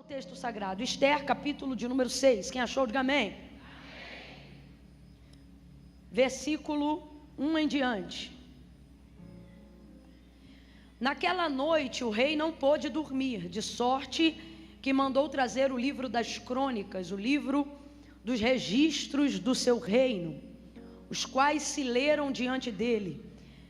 texto sagrado. Esther, capítulo de número 6. Quem achou, diga amém. Amém. Versículo 1 em diante. Naquela noite o rei não pôde dormir, de sorte que mandou trazer o livro das crônicas, o livro dos registros do seu reino, os quais se leram diante dele.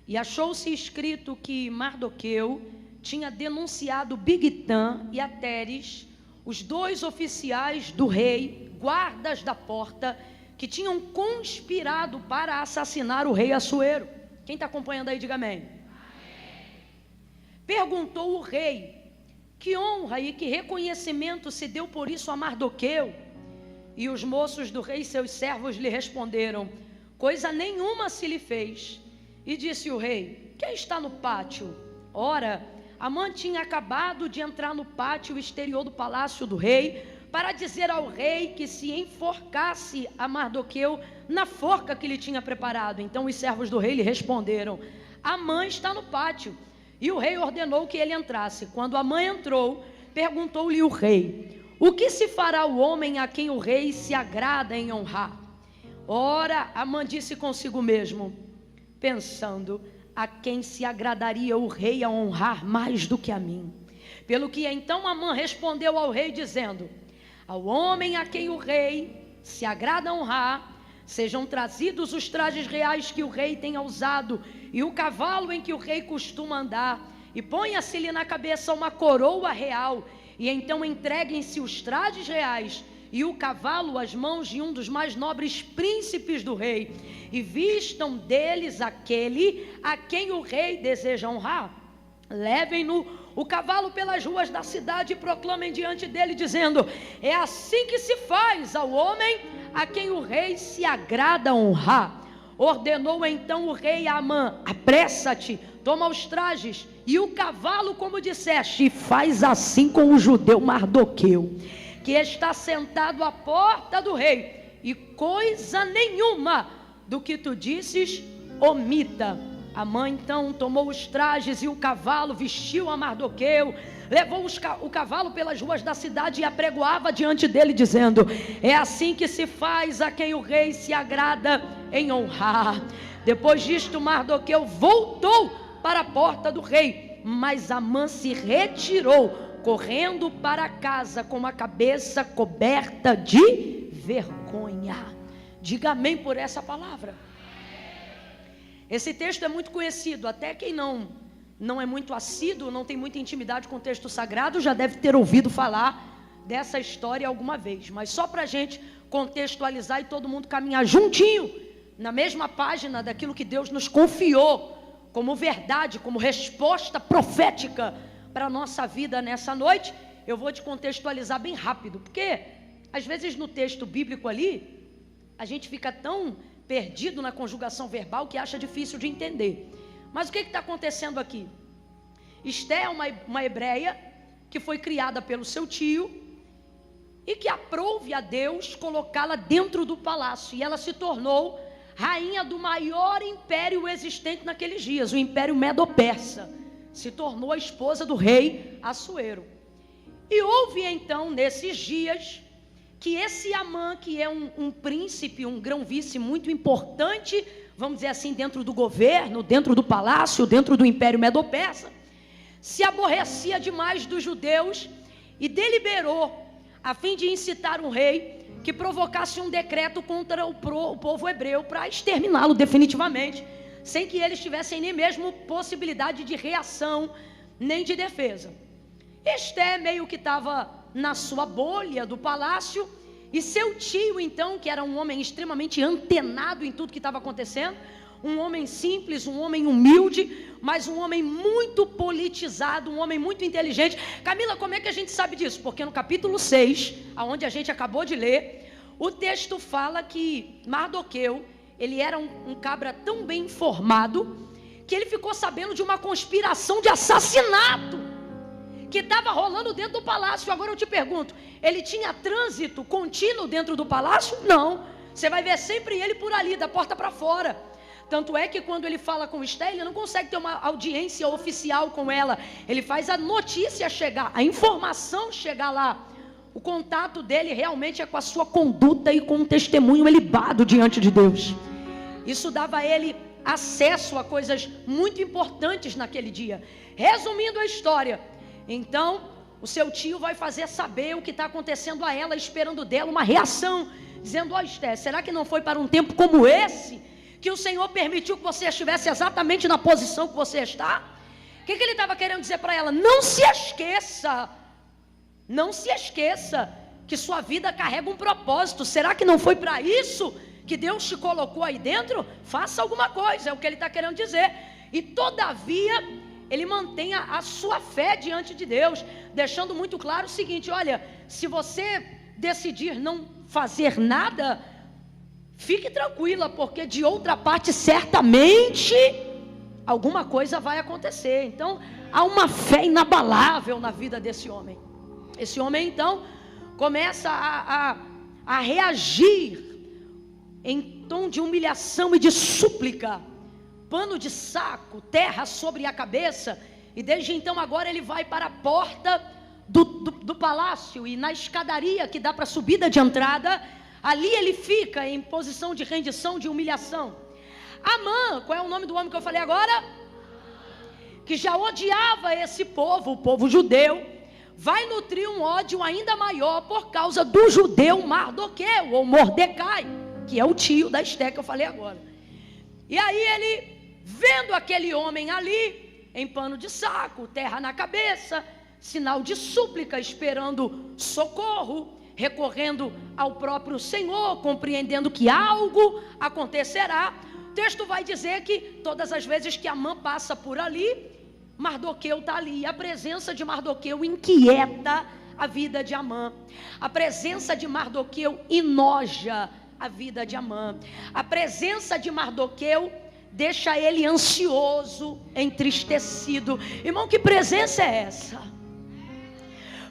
E achou-se escrito que Mardoqueu tinha denunciado Bigtã e Ateres, os dois oficiais do rei, guardas da porta, que tinham conspirado para assassinar o rei Assuero. Quem está acompanhando aí, diga amém. Amém. Perguntou o rei, que honra e que reconhecimento se deu por isso a Mardoqueu? E os moços do rei, seus servos, lhe responderam, coisa nenhuma se lhe fez. E disse o rei, quem está no pátio? Ora, Amã tinha acabado de entrar no pátio exterior do palácio do rei, para dizer ao rei que se enforcasse a Mardoqueu na forca que lhe tinha preparado. Então os servos do rei lhe responderam, Amã está no pátio. E o rei ordenou que ele entrasse. Quando Amã entrou, perguntou-lhe o rei, o que se fará o homem a quem o rei se agrada em honrar? Ora, Amã disse consigo mesmo, pensando, a quem se agradaria o rei a honrar mais do que a mim? Pelo que então Amã respondeu ao rei dizendo, ao homem a quem o rei se agrada honrar, sejam trazidos os trajes reais que o rei tenha usado e o cavalo em que o rei costuma andar, e ponha-se-lhe na cabeça uma coroa real, e então entreguem-se os trajes reais e o cavalo às mãos de um dos mais nobres príncipes do rei, e vistam deles aquele a quem o rei deseja honrar. Levem-no o cavalo pelas ruas da cidade e proclamem diante dele, dizendo, é assim que se faz ao homem a quem o rei se agrada honrar. Ordenou então o rei a Amã, apressa-te, toma os trajes e o cavalo como disseste, e faz assim com o judeu Mardoqueu, que está sentado à porta do rei, e coisa nenhuma do que tu disses omita. Amã então tomou os trajes e o cavalo, vestiu a Mardoqueu, levou o cavalo pelas ruas da cidade e apregoava diante dele, dizendo, é assim que se faz a quem o rei se agrada em honrar. Depois disto, Mardoqueu voltou para a porta do rei, mas Amã se retirou, correndo para casa com a cabeça coberta de vergonha. Diga amém por essa palavra. Esse texto é muito conhecido, até quem não é muito assíduo, não tem muita intimidade com o texto sagrado, já deve ter ouvido falar dessa história alguma vez. Mas só para a gente contextualizar e todo mundo caminhar juntinho, na mesma página daquilo que Deus nos confiou, como verdade, como resposta profética para a nossa vida nessa noite, eu vou te contextualizar bem rápido, porque às vezes no texto bíblico ali, a gente fica tão perdido na conjugação verbal que acha difícil de entender. Mas o que está acontecendo aqui? Esther é uma hebreia que foi criada pelo seu tio e que aprouve a Deus colocá-la dentro do palácio, e ela se tornou rainha do maior império existente naqueles dias, o Império Medo-Persa. Se tornou a esposa do rei Assuero. E houve então nesses dias que esse Amã, que é um príncipe, um grão-vice muito importante, vamos dizer assim, dentro do governo, dentro do palácio, dentro do Império Medo-Persa, se aborrecia demais dos judeus e deliberou, a fim de incitar um rei, que provocasse um decreto contra o povo hebreu para exterminá-lo definitivamente, sem que eles tivessem nem mesmo possibilidade de reação, nem de defesa. Esther meio que estava na sua bolha do palácio, e seu tio então, que era um homem extremamente antenado em tudo que estava acontecendo, um homem simples, um homem humilde, mas um homem muito politizado, um homem muito inteligente. Camila, como é que a gente sabe disso? Porque no capítulo 6, onde a gente acabou de ler, o texto fala que Mardoqueu, ele era um cabra tão bem informado, que ele ficou sabendo de uma conspiração de assassinato que estava rolando dentro do palácio. Agora eu te pergunto, ele tinha trânsito contínuo dentro do palácio? Não, você vai ver sempre ele por ali, da porta para fora. Tanto é que quando ele fala com Esther, ele não consegue ter uma audiência oficial com ela, ele faz a notícia chegar, a informação chegar lá o contato dele realmente é com a sua conduta e com um testemunho ilibado diante de Deus. Isso dava a ele acesso a coisas muito importantes naquele dia. Resumindo a história, então o seu tio vai fazer saber o que está acontecendo a ela, esperando dela uma reação, dizendo: ó, Esté, será que não foi para um tempo como esse que o Senhor permitiu que você estivesse exatamente na posição que você está? O que ele estava querendo dizer para ela? Não se esqueça que sua vida carrega um propósito. Será que não foi para isso que Deus te colocou aí dentro? Faça alguma coisa, é o que ele está querendo dizer. E todavia ele mantém a sua fé diante de Deus, deixando muito claro o seguinte: olha, se você decidir não fazer nada, fique tranquila, porque de outra parte certamente alguma coisa vai acontecer. Então há uma fé inabalável na vida desse homem. Esse homem então começa a reagir em tom de humilhação e de súplica. Pano de saco, terra sobre a cabeça. E desde então agora ele vai para a porta do palácio, e na escadaria que dá para a subida de entrada, ali ele fica em posição de rendição, de humilhação. Amã, qual é o nome do homem que eu falei agora? Que já odiava esse povo, o povo judeu, vai nutrir um ódio ainda maior por causa do judeu Mardoqueu, ou Mordecai, que é o tio da Esté que eu falei agora. E aí ele, vendo aquele homem ali, em pano de saco, terra na cabeça, sinal de súplica, esperando socorro, recorrendo ao próprio Senhor, compreendendo que algo acontecerá, o texto vai dizer que todas as vezes que Amã passa por ali, Mardoqueu está ali. E a presença de Mardoqueu inquieta a vida de Amã. A presença de Mardoqueu enoja a vida de Amã. A presença de Mardoqueu deixa ele ansioso, entristecido. Irmão, que presença é essa?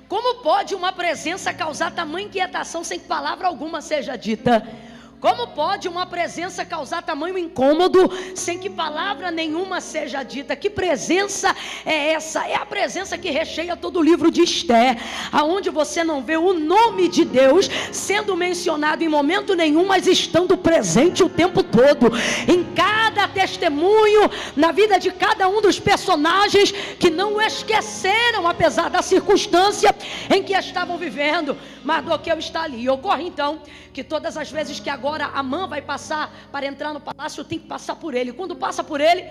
Como pode uma presença causar tamanha inquietação sem que palavra alguma seja dita? Como pode uma presença causar tamanho incômodo sem que palavra nenhuma seja dita? Que presença é essa? É a presença que recheia todo o livro de Esté, aonde você não vê o nome de Deus sendo mencionado em momento nenhum, mas estando presente o tempo todo, em cada testemunho, na vida de cada um dos personagens que não o esqueceram, apesar da circunstância em que estavam vivendo. Mardoqueu está ali. E ocorre então que todas as vezes que agora Amã vai passar para entrar no palácio, tem que passar por ele. Quando passa por ele,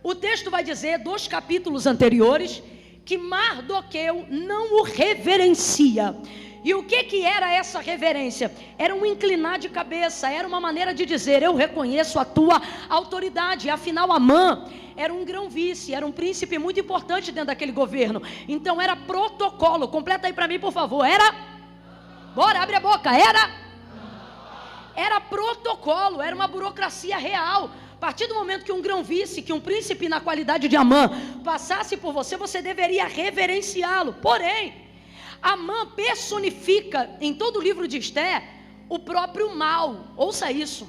o texto vai dizer, 2 capítulos anteriores, que Mardoqueu não o reverencia. E o que era essa reverência? Era um inclinar de cabeça, era uma maneira de dizer: eu reconheço a tua autoridade. Afinal, Amã era um grão-vice, era um príncipe muito importante dentro daquele governo. Então era protocolo. Completa aí para mim, por favor. Bora, abre a boca. Era protocolo, era uma burocracia real. A partir do momento que um grão-vice, que um príncipe na qualidade de Amã passasse por você, você deveria reverenciá-lo. Porém, Amã personifica em todo o livro de Esté o próprio mal. Ouça isso.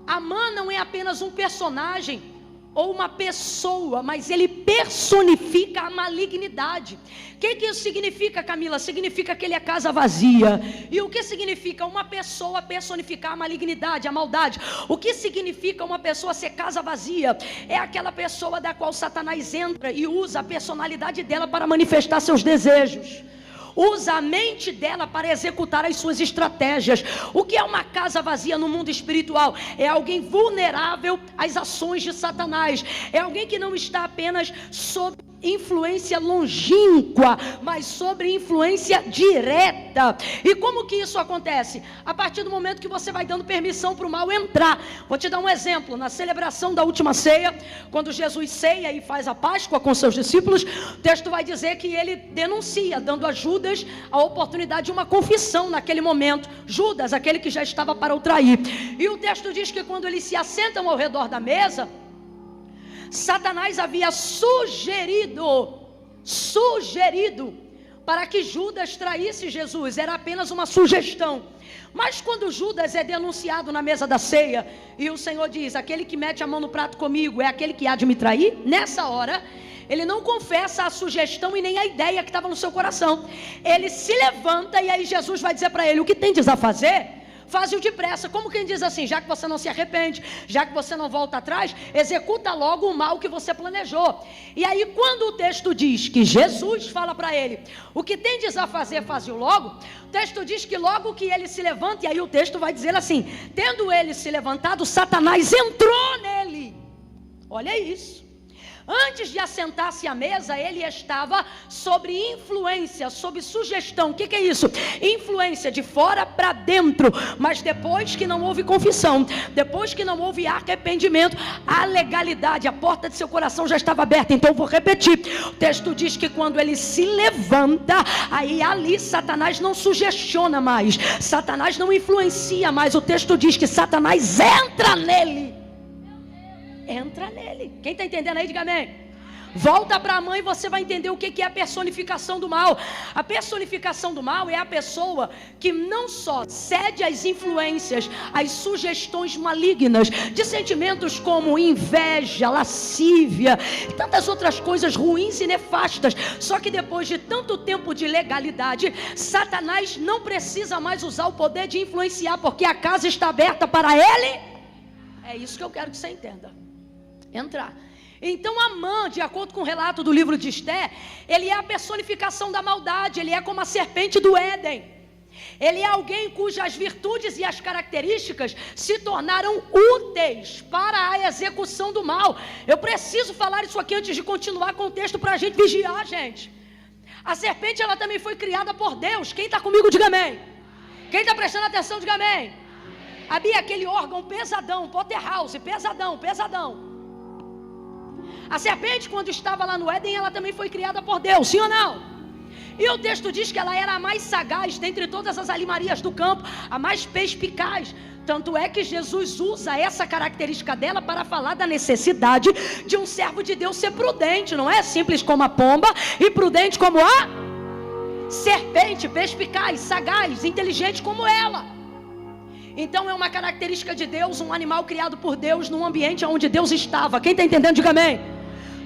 Amã não é apenas um personagem ou uma pessoa, mas ele personifica a malignidade. O que isso significa, Camila? Significa que ele é casa vazia. E o que significa uma pessoa personificar a malignidade, a maldade? O que significa uma pessoa ser casa vazia? É aquela pessoa da qual Satanás entra e usa a personalidade dela para manifestar seus desejos. Usa a mente dela para executar as suas estratégias. O que é uma casa vazia no mundo espiritual? É alguém vulnerável às ações de Satanás. É alguém que não está apenas sob influência longínqua, mas sobre influência direta. E como que isso acontece? A partir do momento que você vai dando permissão para o mal entrar. Vou te dar um exemplo. Na celebração da última ceia, quando Jesus ceia e faz a Páscoa com seus discípulos, o texto vai dizer que ele denuncia, dando a Judas a oportunidade de uma confissão naquele momento. Judas, aquele que já estava para o trair. E o texto diz que quando eles se assentam ao redor da mesa, Satanás havia sugerido para que Judas traísse Jesus. Era apenas uma sugestão. Mas quando Judas é denunciado na mesa da ceia, e o Senhor diz: aquele que mete a mão no prato comigo é aquele que há de me trair, nessa hora ele não confessa a sugestão e nem a ideia que estava no seu coração. Ele se levanta e aí Jesus vai dizer para ele: o que tendes a fazer, faze-o depressa. Como quem diz assim: já que você não se arrepende, já que você não volta atrás, executa logo o mal que você planejou. E aí quando o texto diz que Jesus fala para ele: o que tendes a fazer, faze-o logo, o texto diz que logo que ele se levanta, e aí o texto vai dizer assim: tendo ele se levantado, Satanás entrou nele. Olha isso. Antes de assentar-se à mesa, ele estava sob influência, sob sugestão. O que é isso? Influência de fora para dentro. Mas depois que não houve confissão, depois que não houve arrependimento, a legalidade, a porta de seu coração já estava aberta. Então eu vou repetir. O texto diz que quando ele se levanta, aí ali Satanás não sugestiona mais, Satanás não influencia mais. O texto diz que Satanás entra nele. Entra nele. Quem está entendendo aí, diga amém. Volta para a mãe e você vai entender o que é a personificação do mal. A personificação do mal é a pessoa que não só cede às influências, às sugestões malignas, de sentimentos como inveja, lascívia e tantas outras coisas ruins e nefastas. Só que depois de tanto tempo de legalidade, Satanás não precisa mais usar o poder de influenciar, porque a casa está aberta para ele. É isso que eu quero que você entenda. Entrar. Então Amã, de acordo com o relato do livro de Esté, ele é a personificação da maldade. Ele é como a serpente do Éden. Ele é alguém cujas virtudes e as características se tornaram úteis para a execução do mal. Eu preciso falar isso aqui antes de continuar com o texto para a gente vigiar, gente. A serpente, ela também foi criada por Deus. Quem está comigo, diga amém. Quem está prestando atenção, diga amém. Havia aquele órgão pesadão, Potterhouse, pesadão. A serpente, quando estava lá no Éden, ela também foi criada por Deus, sim ou não? E o texto diz que ela era a mais sagaz dentre todas as animarias do campo, a mais perspicaz. Tanto é que Jesus usa essa característica dela para falar da necessidade de um servo de Deus ser prudente. Não é simples como a pomba e prudente como a serpente, perspicaz, sagaz, inteligente como ela. Então é uma característica de Deus, um animal criado por Deus num ambiente onde Deus estava. Quem está entendendo, diga amém.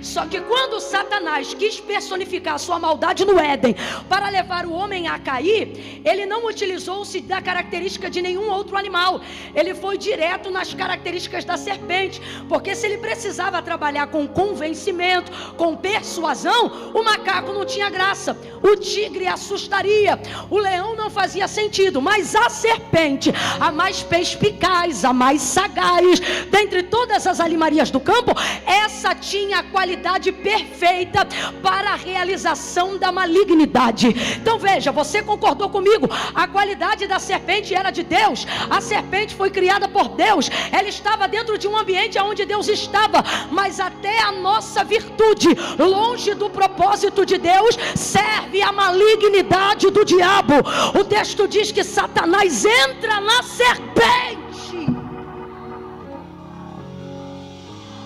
Só que quando Satanás quis personificar a sua maldade no Éden para levar o homem a cair, ele não utilizou-se da característica de nenhum outro animal. Ele foi direto nas características da serpente, porque se ele precisava trabalhar com convencimento, com persuasão, o macaco não tinha graça, o tigre assustaria, o leão não fazia sentido, mas a serpente, a mais perspicaz, a mais sagaz, dentre todas as animarias do campo, essa tinha a qualidade perfeita para a realização da malignidade. Então veja, você concordou comigo, a qualidade da serpente era de Deus, a serpente foi criada por Deus, ela estava dentro de um ambiente onde Deus estava, mas até a nossa virtude, longe do propósito de Deus, serve a malignidade do diabo. O texto diz que Satanás entra na serpente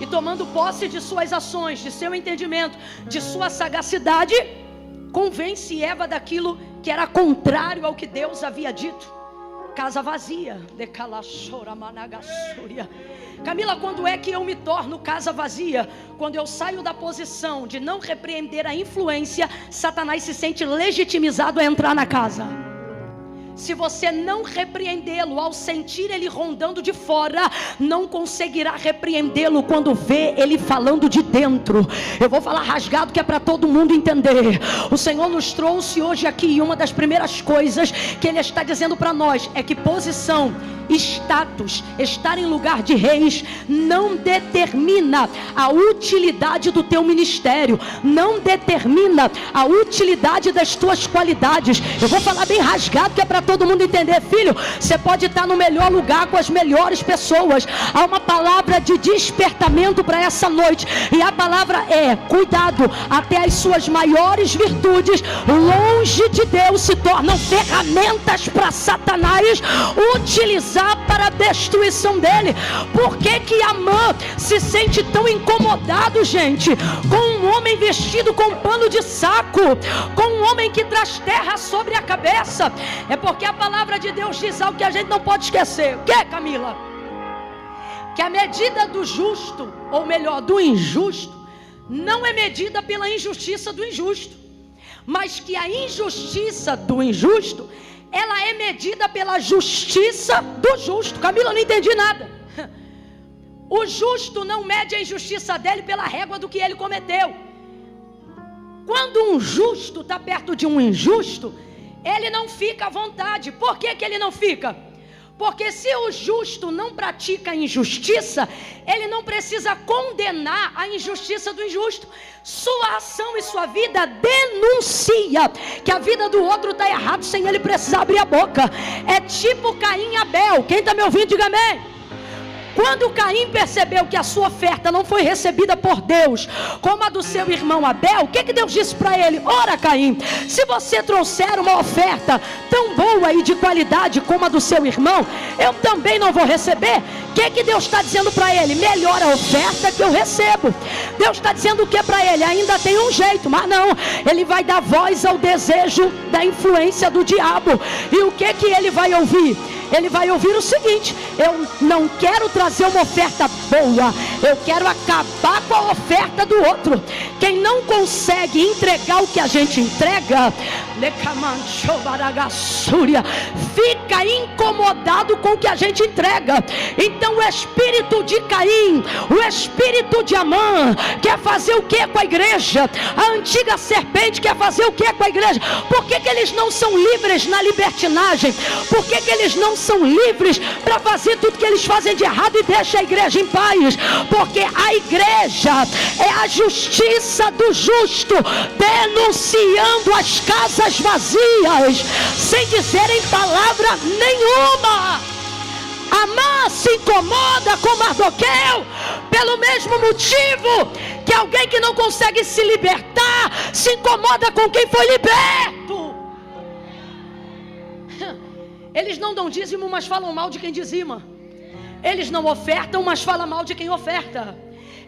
e, tomando posse de suas ações, de seu entendimento, de sua sagacidade, convence Eva daquilo que era contrário ao que Deus havia dito. Casa vazia. Camila, quando é que eu me torno casa vazia? Quando eu saio da posição de não repreender a influência, Satanás se sente legitimizado a entrar na casa. Se você não repreendê-lo ao sentir ele rondando de fora, não conseguirá repreendê-lo quando vê ele falando de dentro. Eu vou falar rasgado que é para todo mundo entender. O Senhor nos trouxe hoje aqui, e uma das primeiras coisas que Ele está dizendo para nós é que posição, status, estar em lugar de reis não determina a utilidade do teu ministério, não determina a utilidade das tuas qualidades. Eu vou falar bem rasgado que é para todo mundo entender, filho. Você pode estar no melhor lugar com as melhores pessoas. Há uma palavra de despertamento para essa noite, e a palavra é: cuidado, até as suas maiores virtudes longe de Deus se tornam ferramentas para Satanás utilizar para a destruição dele. Por que que Amã se sente tão incomodado, gente, com um homem vestido com pano de saco, com um homem que traz terra sobre a cabeça? É porque a palavra de Deus diz algo que a gente não pode esquecer. O que, Camila? Que a medida do justo, ou melhor, do injusto, não é medida pela injustiça do injusto, mas que a injustiça do injusto, ela é medida pela justiça do justo. Camila, eu não entendi nada. O justo não mede a injustiça dele pela régua do que ele cometeu. Quando um justo está perto de um injusto, ele não fica à vontade. Por que que ele não fica? Porque se o justo não pratica a injustiça, ele não precisa condenar a injustiça do injusto. Sua ação e sua vida denuncia que a vida do outro está errada sem ele precisar abrir a boca. É tipo Caim e Abel. Quem está me ouvindo, diga amém. Quando Caim percebeu que a sua oferta não foi recebida por Deus, como a do seu irmão Abel, o que Deus disse para ele? Ora, Caim, se você trouxer uma oferta tão boa e de qualidade como a do seu irmão, eu também não vou receber. O que Deus está dizendo para ele? Melhor a oferta que eu recebo. Deus está dizendo o que para ele? Ainda tem um jeito, mas não, ele vai dar voz ao desejo da influência do diabo. E o que ele vai ouvir? Ele vai ouvir o seguinte: eu não quero trazer uma oferta boa, eu quero acabar com a oferta do outro. Quem não consegue entregar o que a gente entrega, fica incomodado com o que a gente entrega. Então o espírito de Caim, o espírito de Amã, quer fazer o que com a igreja? A antiga serpente quer fazer o que com a igreja? Por que eles não são livres na libertinagem? Por que eles não são livres para fazer tudo que eles fazem de errado e deixa a igreja em paz? Porque a igreja é a justiça do justo, denunciando as casas vazias, sem dizerem palavra nenhuma. Amã se incomoda com Mardoqueu pelo mesmo motivo que alguém que não consegue se libertar se incomoda com quem foi liberto. Eles não dão dízimo, mas falam mal de quem dizima. Eles não ofertam, mas falam mal de quem oferta.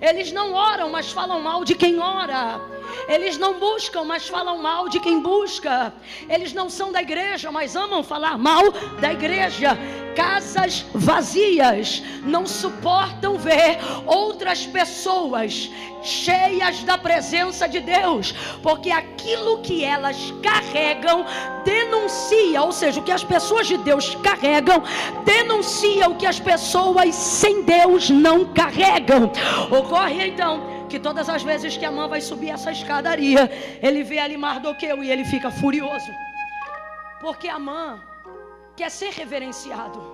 Eles não oram, mas falam mal de quem ora. Eles não buscam, mas falam mal de quem busca. Eles não são da igreja, mas amam falar mal da igreja. Casas vazias não suportam ver outras pessoas cheias da presença de Deus, porque aquilo que elas carregam denuncia, ou seja, o que as pessoas de Deus carregam denuncia o que as pessoas sem Deus não carregam. Ocorre então que todas as vezes que Amã vai subir essa escadaria, ele vê ali Mardoqueu e ele fica furioso, porque Amã quer ser reverenciado.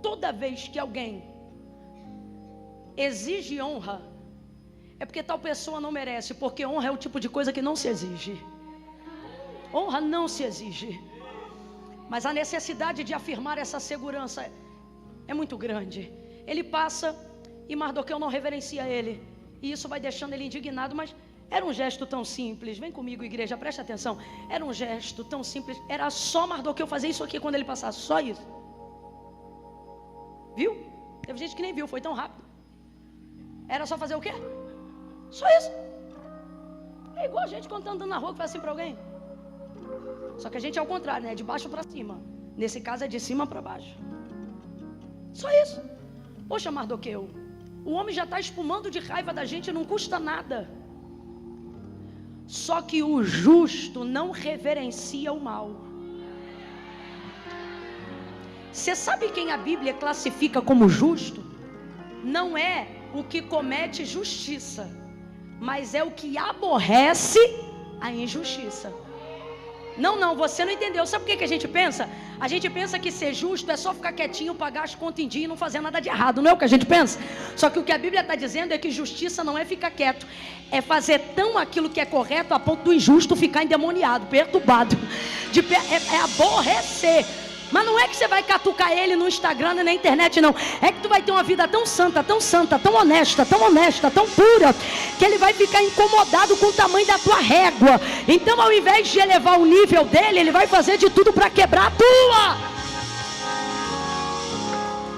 Toda vez que alguém exige honra, é porque tal pessoa não merece, porque honra é o tipo de coisa que não se exige. Honra não se exige, mas a necessidade de afirmar essa segurança é muito grande. Ele passa e Mardoqueu não reverencia ele, e isso vai deixando ele indignado. Mas era um gesto tão simples. Vem comigo, igreja, preste atenção. Era um gesto tão simples. Era só Mardoqueu fazer isso aqui quando ele passasse, só isso. Viu? Teve gente que nem viu, foi tão rápido. Era só fazer o quê? Só isso. É igual a gente quando tá andando na rua que faz assim para alguém. Só que a gente é ao contrário, né? De baixo para cima. Nesse caso é de cima para baixo. Só isso. Poxa, Mardoqueu, o homem já está espumando de raiva da gente, não custa nada. Só que o justo não reverencia o mal. Você sabe quem a Bíblia classifica como justo? Não é o que comete justiça, mas é o que aborrece a injustiça. Não, você não entendeu. Sabe por que a gente pensa? A gente pensa que ser justo é só ficar quietinho, pagar as contas em dia e não fazer nada de errado. Não é o que a gente pensa? Só que o que a Bíblia está dizendo é que justiça não é ficar quieto, é fazer tão aquilo que é correto a ponto do injusto ficar endemoniado, perturbado, é aborrecer. Mas não é que você vai catucar ele no Instagram e na internet, não. É que tu vai ter uma vida tão santa, tão honesta, tão pura, que ele vai ficar incomodado com o tamanho da tua régua. Então, ao invés de elevar o nível dele, ele vai fazer de tudo para quebrar a tua.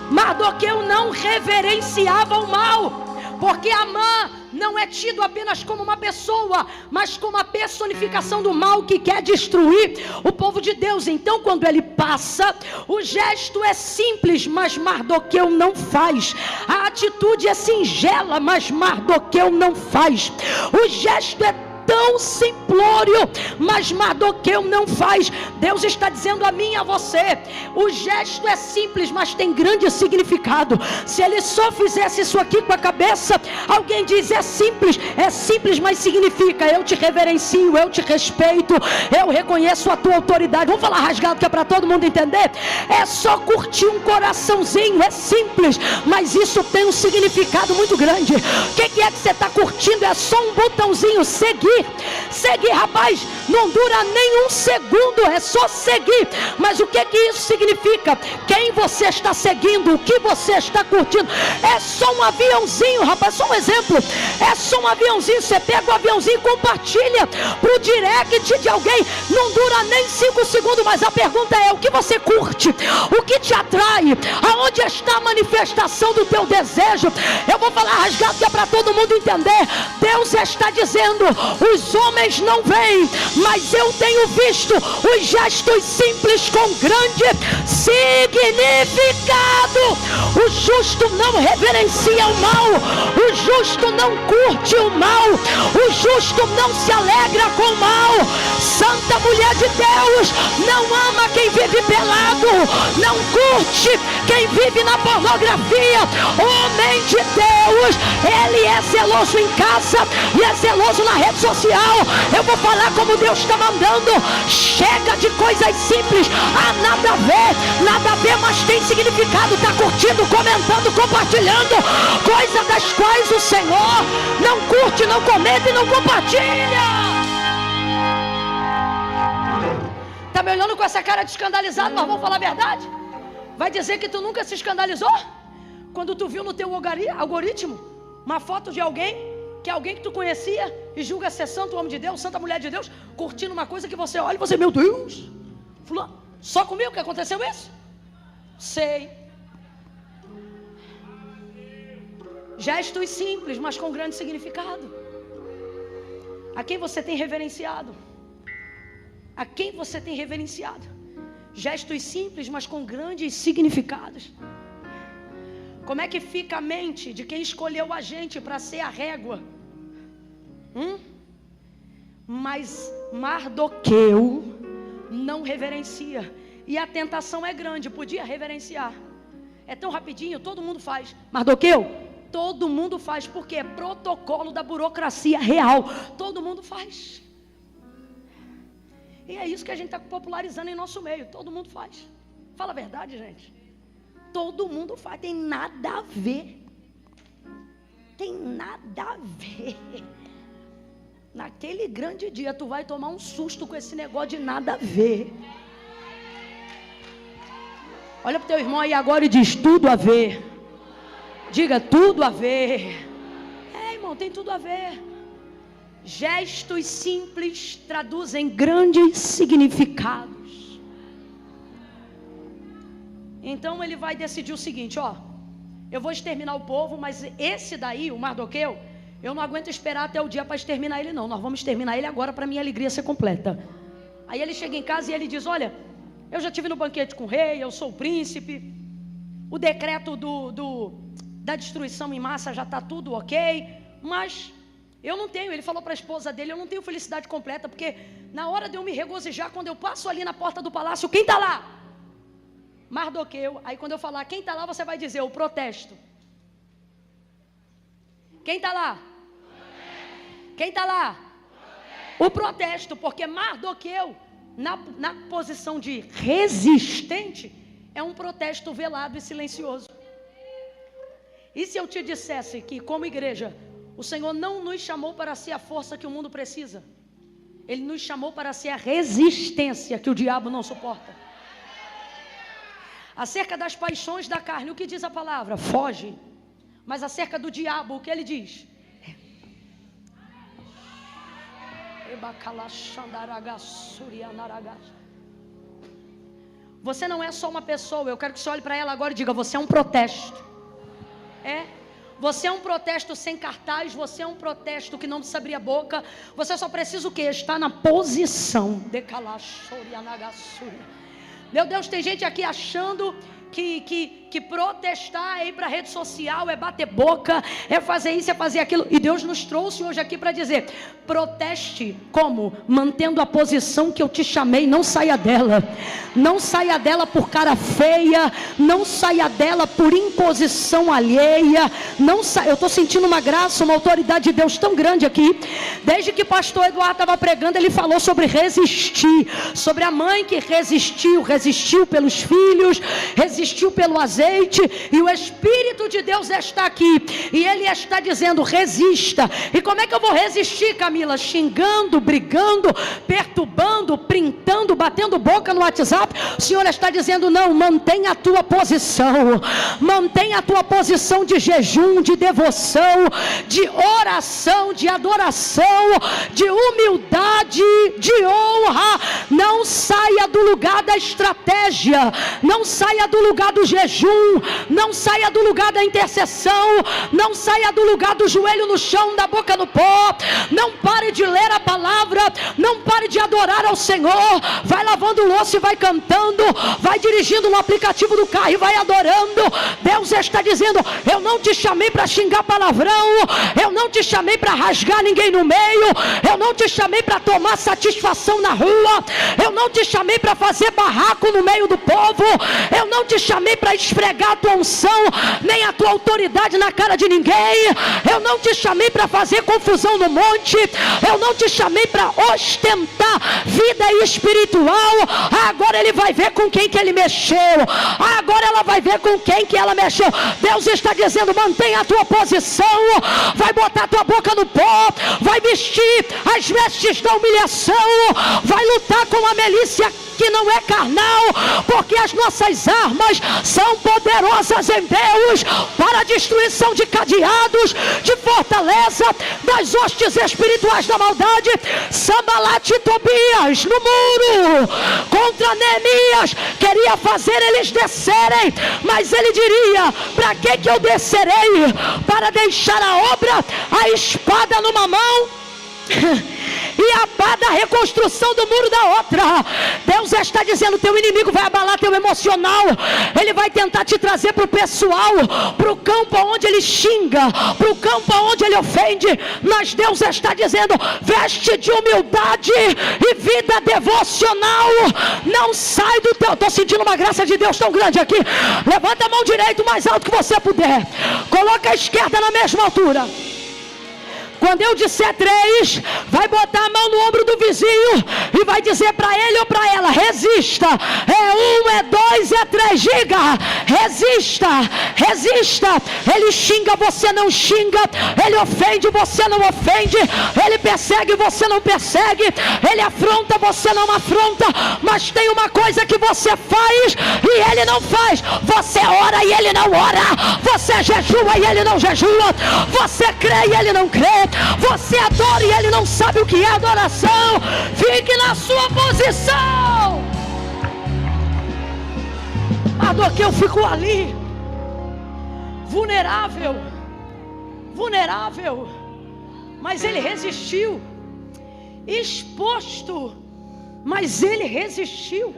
Mardoqueu não reverenciava o mal, porque Amã não é tido apenas como uma pessoa, mas como a personificação do mal que quer destruir o povo de Deus. Então, quando ele passa, o gesto é simples, mas Mardoqueu não faz. A atitude é singela, mas Mardoqueu não faz. O gesto é tão simplório, mas Mardoqueu não faz. Deus está dizendo a mim e a você: o gesto é simples, mas tem grande significado. Se ele só fizesse isso aqui com a cabeça, alguém diz: é simples, mas significa: eu te reverencio, eu te respeito, eu reconheço a tua autoridade. Vamos falar rasgado que é para todo mundo entender? É só curtir um coraçãozinho, é simples, mas isso tem um significado muito grande. O que é que você está curtindo? É só um botãozinho, seguir, rapaz, não dura nem um segundo, é só seguir. Mas o que isso significa? Quem você está seguindo, o que você está curtindo? É só um aviãozinho, rapaz, só um exemplo. É só um aviãozinho, você pega o aviãozinho e compartilha pro direct de alguém, não dura nem 5 segundos, mas a pergunta é: o que você curte? O que te atrai? Aonde está a manifestação do teu desejo? Eu vou falar rasgado que é para todo mundo entender. Deus está dizendo: os homens não veem, mas eu tenho visto os gestos simples com grande significado. O justo não reverencia o mal, o justo não curte o mal, o justo não se alegra com o mal. Santa mulher de Deus não ama quem vive pelado, não curte quem vive na pornografia. Homem de Deus, ele é zeloso em casa e é zeloso na rede social. Eu vou falar como Deus está mandando. Chega de coisas simples. Nada a ver, mas tem significado. Está curtindo, comentando, compartilhando coisas das quais o Senhor não curte, não comenta e não compartilha. Está me olhando com essa cara de escandalizado, mas vamos falar a verdade? Vai dizer que tu nunca se escandalizou quando tu viu no teu algoritmo uma foto de alguém que tu conhecia e julga ser santo, homem de Deus, santa mulher de Deus, curtindo uma coisa que você olha e você: meu Deus, fulano, só comigo que aconteceu isso? Sei. Gestos simples, mas com grande significado. A quem você tem reverenciado? A quem você tem reverenciado? Gestos simples, mas com grandes significados. Como é que fica a mente de quem escolheu a gente para ser a régua? Mas Mardoqueu não reverencia. E a tentação é grande, podia reverenciar. É tão rapidinho, todo mundo faz. Mardoqueu, todo mundo faz, porque é protocolo da burocracia real. Todo mundo faz. E é isso que a gente está popularizando em nosso meio. Todo mundo faz. Fala a verdade, gente. Todo mundo faz. Tem nada a ver. Tem nada a ver. Naquele grande dia tu vai tomar um susto com esse negócio de nada a ver. Olha para o teu irmão aí agora e diz: tudo a ver. Diga: tudo a ver. Irmão, tem tudo a ver. Gestos simples traduzem grandes significados. Então ele vai decidir o seguinte: eu vou exterminar o povo, mas esse daí, o Mardoqueu, eu não aguento esperar até o dia para exterminar ele não. Nós vamos exterminar ele agora para minha alegria ser completa. Aí ele chega em casa e ele diz: olha, eu já estive no banquete com o rei, eu sou o príncipe, o decreto da destruição em massa já está tudo ok, mas eu não tenho, ele falou para a esposa dele, eu não tenho felicidade completa, porque na hora de eu me regozijar, quando eu passo ali na porta do palácio, quem está lá? Mardoqueu. Aí quando eu falar quem está lá, você vai dizer: o protesto. Quem está lá? Quem está lá? O protesto, porque Mardoqueu, na posição de resistente, é um protesto velado e silencioso. E se eu te dissesse que, como igreja, o Senhor não nos chamou para ser a força que o mundo precisa, Ele nos chamou para ser a resistência que o diabo não suporta. Acerca das paixões da carne, o que diz a palavra? Foge. Mas acerca do diabo, o que ele diz? Você não é só uma pessoa. Eu quero que você olhe para ela agora e diga: você é um protesto. Você é um protesto sem cartaz, você é um protesto que não precisa abrir a boca. Você só precisa o quê? Estar na posição. Meu Deus, tem gente aqui achando que protestar é ir para a rede social, é bater boca, é fazer isso, é fazer aquilo. E Deus nos trouxe hoje aqui para dizer: proteste como? Mantendo a posição que eu te chamei. Não saia dela. Não saia dela por cara feia. Não saia dela por imposição alheia. Eu estou sentindo uma graça, uma autoridade de Deus tão grande aqui. Desde que o pastor Eduardo estava pregando, ele falou sobre resistir, sobre a mãe que resistiu pelos filhos, resistiu pelo azeite, e o Espírito de Deus está aqui, e Ele está dizendo: resista. E como é que eu vou resistir, Camila? Xingando, brigando, perturbando, printando, batendo boca no WhatsApp? O Senhor está dizendo: não, mantenha a tua posição, mantenha a tua posição de jejum, de devoção, de oração, de adoração, de humildade, de honra. Não saia do lugar da estratégia, não saia do lugar do jejum, não saia do lugar da intercessão, não saia do lugar do joelho no chão, da boca no pó. Não pare de ler a palavra, não pare de adorar ao Senhor. Vai lavando louça e vai cantando, vai dirigindo no aplicativo do carro e vai adorando. Deus está dizendo: eu não te chamei para xingar palavrão, eu não te chamei para rasgar ninguém no meio, eu não te chamei para tomar satisfação na rua, eu não te chamei para fazer barraco no meio do povo, eu não te chamei para esfregar a tua unção, nem a tua autoridade na cara de ninguém. Eu não te chamei para fazer confusão no monte, eu não te chamei para ostentar vida espiritual. Agora ele vai ver com quem que ele mexeu, agora ela vai ver com quem que ela mexeu. Deus está dizendo: mantenha a tua posição, vai botar a tua boca no pó, vai vestir as vestes da humilhação, vai lutar com a milícia que não é carnal, porque as nossas armas são poderosas em Deus para a destruição de cadeados, de fortaleza, das hostes espirituais da maldade. Sambalat e Tobias no muro contra Neemias queria fazer eles descerem, mas ele diria: para que eu descerei? Para deixar a obra, a espada numa mão e a pá da reconstrução do muro da outra. Deus está dizendo: teu inimigo vai abalar teu emocional, ele vai tentar te trazer para o pessoal, para o campo onde ele xinga, para o campo onde ele ofende. Mas Deus está dizendo: veste de humildade e vida devocional. Não sai do teu... Estou sentindo uma graça de Deus tão grande aqui. Levanta a mão direita o mais alto que você puder, coloca a esquerda na mesma altura. Quando eu disser 3, vai botar a mão no ombro do vizinho e vai dizer para ele ou para ela: resista. É 1, é 2, é 3. Diga: resista, resista. Ele xinga, você não xinga. Ele ofende, você não ofende. Ele persegue, você não persegue. Ele afronta, você não afronta. Mas tem uma coisa que você faz e ele não faz: você ora e ele não ora. Você jejua e ele não jejua. Você crê e ele não crê. Você adora e ele não sabe o que é adoração. Fique na sua posição. Mardoqueu ficou ali, vulnerável, mas ele resistiu. Exposto, mas ele resistiu.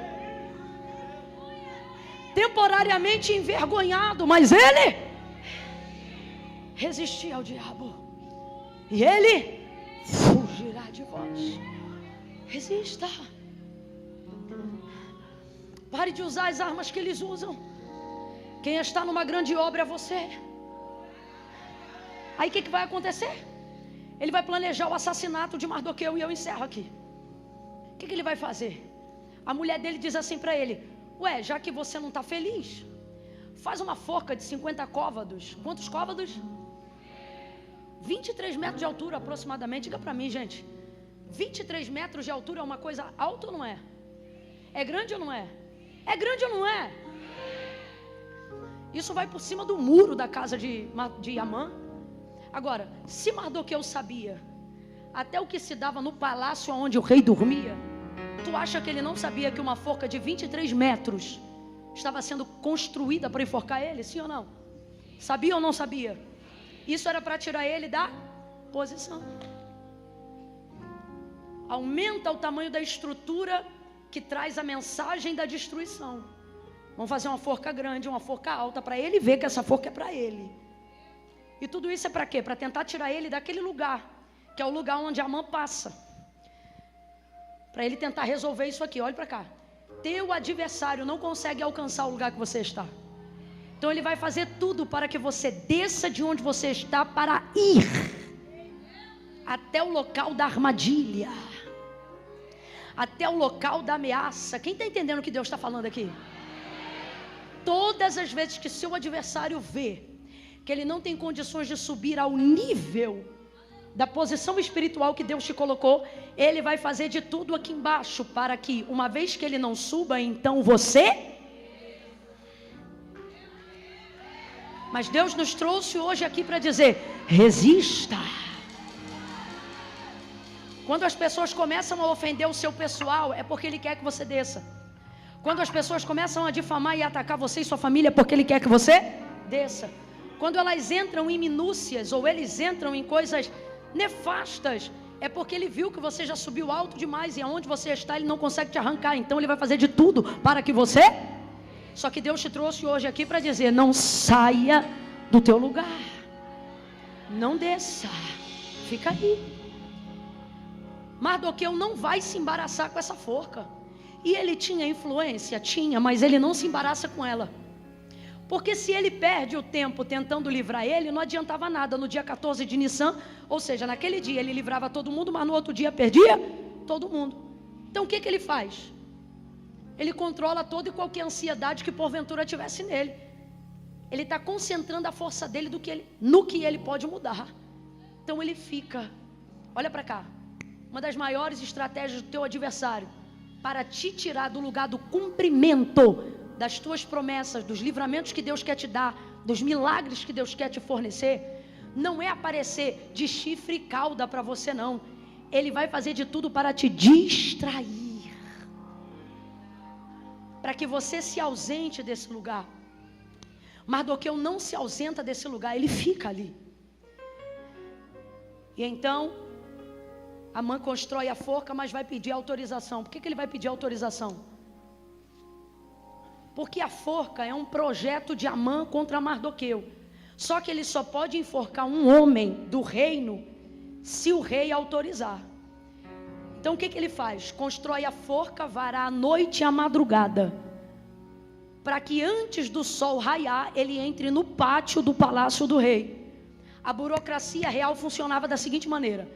Temporariamente envergonhado, mas ele resistia ao diabo, e ele fugirá de vós. Resista. Pare de usar as armas que eles usam. Quem está numa grande obra é você. Aí o que vai acontecer? Ele vai planejar o assassinato de Mardoqueu, e eu encerro aqui. O que ele vai fazer? A mulher dele diz assim para ele: ué, já que você não está feliz, faz uma forca de 50 côvados. Quantos côvados? 23 metros de altura aproximadamente. Diga para mim, gente, 23 metros de altura é uma coisa alta ou não é? É grande ou não é? É grande ou não é? Isso vai por cima do muro da casa de Amã. Agora, se Mardoqueu sabia até o que se dava no palácio onde o rei dormia, tu acha que ele não sabia que uma forca de 23 metros estava sendo construída para enforcar ele? Sim ou não? Sabia ou não sabia? Isso era para tirar ele da posição. Aumenta o tamanho da estrutura que traz a mensagem da destruição. Vamos fazer uma forca grande, uma forca alta, para ele ver que essa forca é para ele. E tudo isso é para quê? Para tentar tirar ele daquele lugar, que é o lugar onde a mãe passa. Para ele tentar resolver isso aqui. Olha para cá. Teu adversário não consegue alcançar o lugar que você está. Então ele vai fazer tudo para que você desça de onde você está para ir até o local da armadilha, até o local da ameaça. Quem está entendendo o que Deus está falando aqui? Todas as vezes que seu adversário vê que ele não tem condições de subir ao nível da posição espiritual que Deus te colocou, ele vai fazer de tudo aqui embaixo para que, uma vez que ele não suba, então você... Mas Deus nos trouxe hoje aqui para dizer: resista. Quando as pessoas começam a ofender o seu pessoal, é porque Ele quer que você desça. Quando as pessoas começam a difamar e atacar você e sua família, é porque Ele quer que você desça. Quando elas entram em minúcias, ou eles entram em coisas nefastas, é porque Ele viu que você já subiu alto demais, e aonde você está Ele não consegue te arrancar. Então Ele vai fazer de tudo para que você... Só que Deus te trouxe hoje aqui para dizer: não saia do teu lugar, não desça, fica aí. Mardoqueu não vai se embaraçar com essa forca. E ele tinha influência? Tinha, mas ele não se embaraça com ela. Porque se ele perde o tempo tentando livrar ele, não adiantava nada. No dia 14 de Nissan, ou seja, naquele dia ele livrava todo mundo, mas no outro dia perdia todo mundo. Então o que ele faz? Ele controla toda e qualquer ansiedade que porventura tivesse nele. Ele está concentrando a força dele no que ele pode mudar. Então ele fica. Olha para cá. Uma das maiores estratégias do teu adversário para te tirar do lugar do cumprimento das tuas promessas, dos livramentos que Deus quer te dar, dos milagres que Deus quer te fornecer, não é aparecer de chifre e cauda para você, não. Ele vai fazer de tudo para te distrair, para que você se ausente desse lugar. Mardoqueu não se ausenta desse lugar, ele fica ali. E então Amã constrói a forca, mas vai pedir autorização. Por que ele vai pedir autorização? Porque a forca é um projeto de Amã contra Mardoqueu. Só que ele só pode enforcar um homem do reino se o rei autorizar. Então o que ele faz? Constrói a forca, vará a noite e a madrugada, para que antes do sol raiar, ele entre no pátio do palácio do rei. A burocracia real funcionava da seguinte maneira: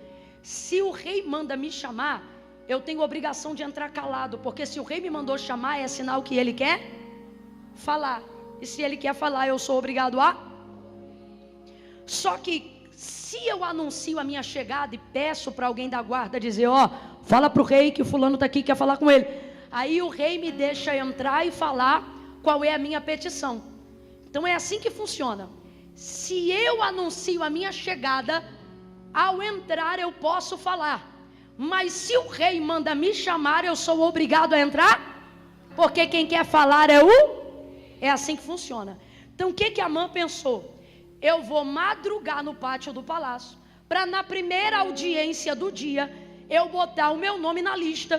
se o rei manda me chamar, eu tenho obrigação de entrar calado, porque se o rei me mandou chamar, é sinal que ele quer falar. E se ele quer falar, eu sou obrigado a... Só que se eu anuncio a minha chegada e peço para alguém da guarda dizer: fala para o rei que o fulano está aqui, quer falar com ele. Aí o rei me deixa entrar e falar qual é a minha petição. Então é assim que funciona. Se eu anuncio a minha chegada, ao entrar eu posso falar. Mas se o rei manda me chamar, eu sou obrigado a entrar, porque quem quer falar é o... É assim que funciona. Então o que Amã pensou? Eu vou madrugar no pátio do palácio, para na primeira audiência do dia, eu botar o meu nome na lista,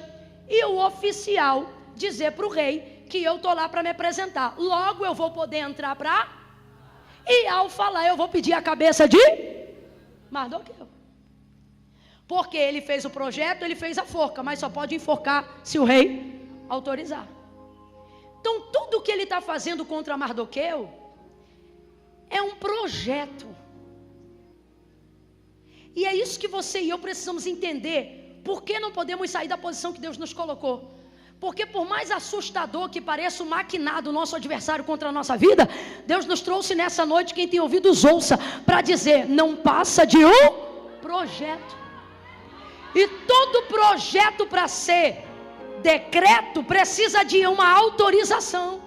e o oficial dizer para o rei que eu estou lá para me apresentar. Logo eu vou poder entrar para... E ao falar eu vou pedir a cabeça de Mardoqueu. Porque ele fez o projeto, ele fez a forca, mas só pode enforcar se o rei autorizar. Então tudo que ele está fazendo contra Mardoqueu é um projeto. E é isso que você e eu precisamos entender. Por que não podemos sair da posição que Deus nos colocou? Porque por mais assustador que pareça o maquinado do nosso adversário contra a nossa vida, Deus nos trouxe nessa noite, quem tem ouvidos ouça, para dizer: não passa de um projeto. E todo projeto para ser decreto precisa de uma autorização.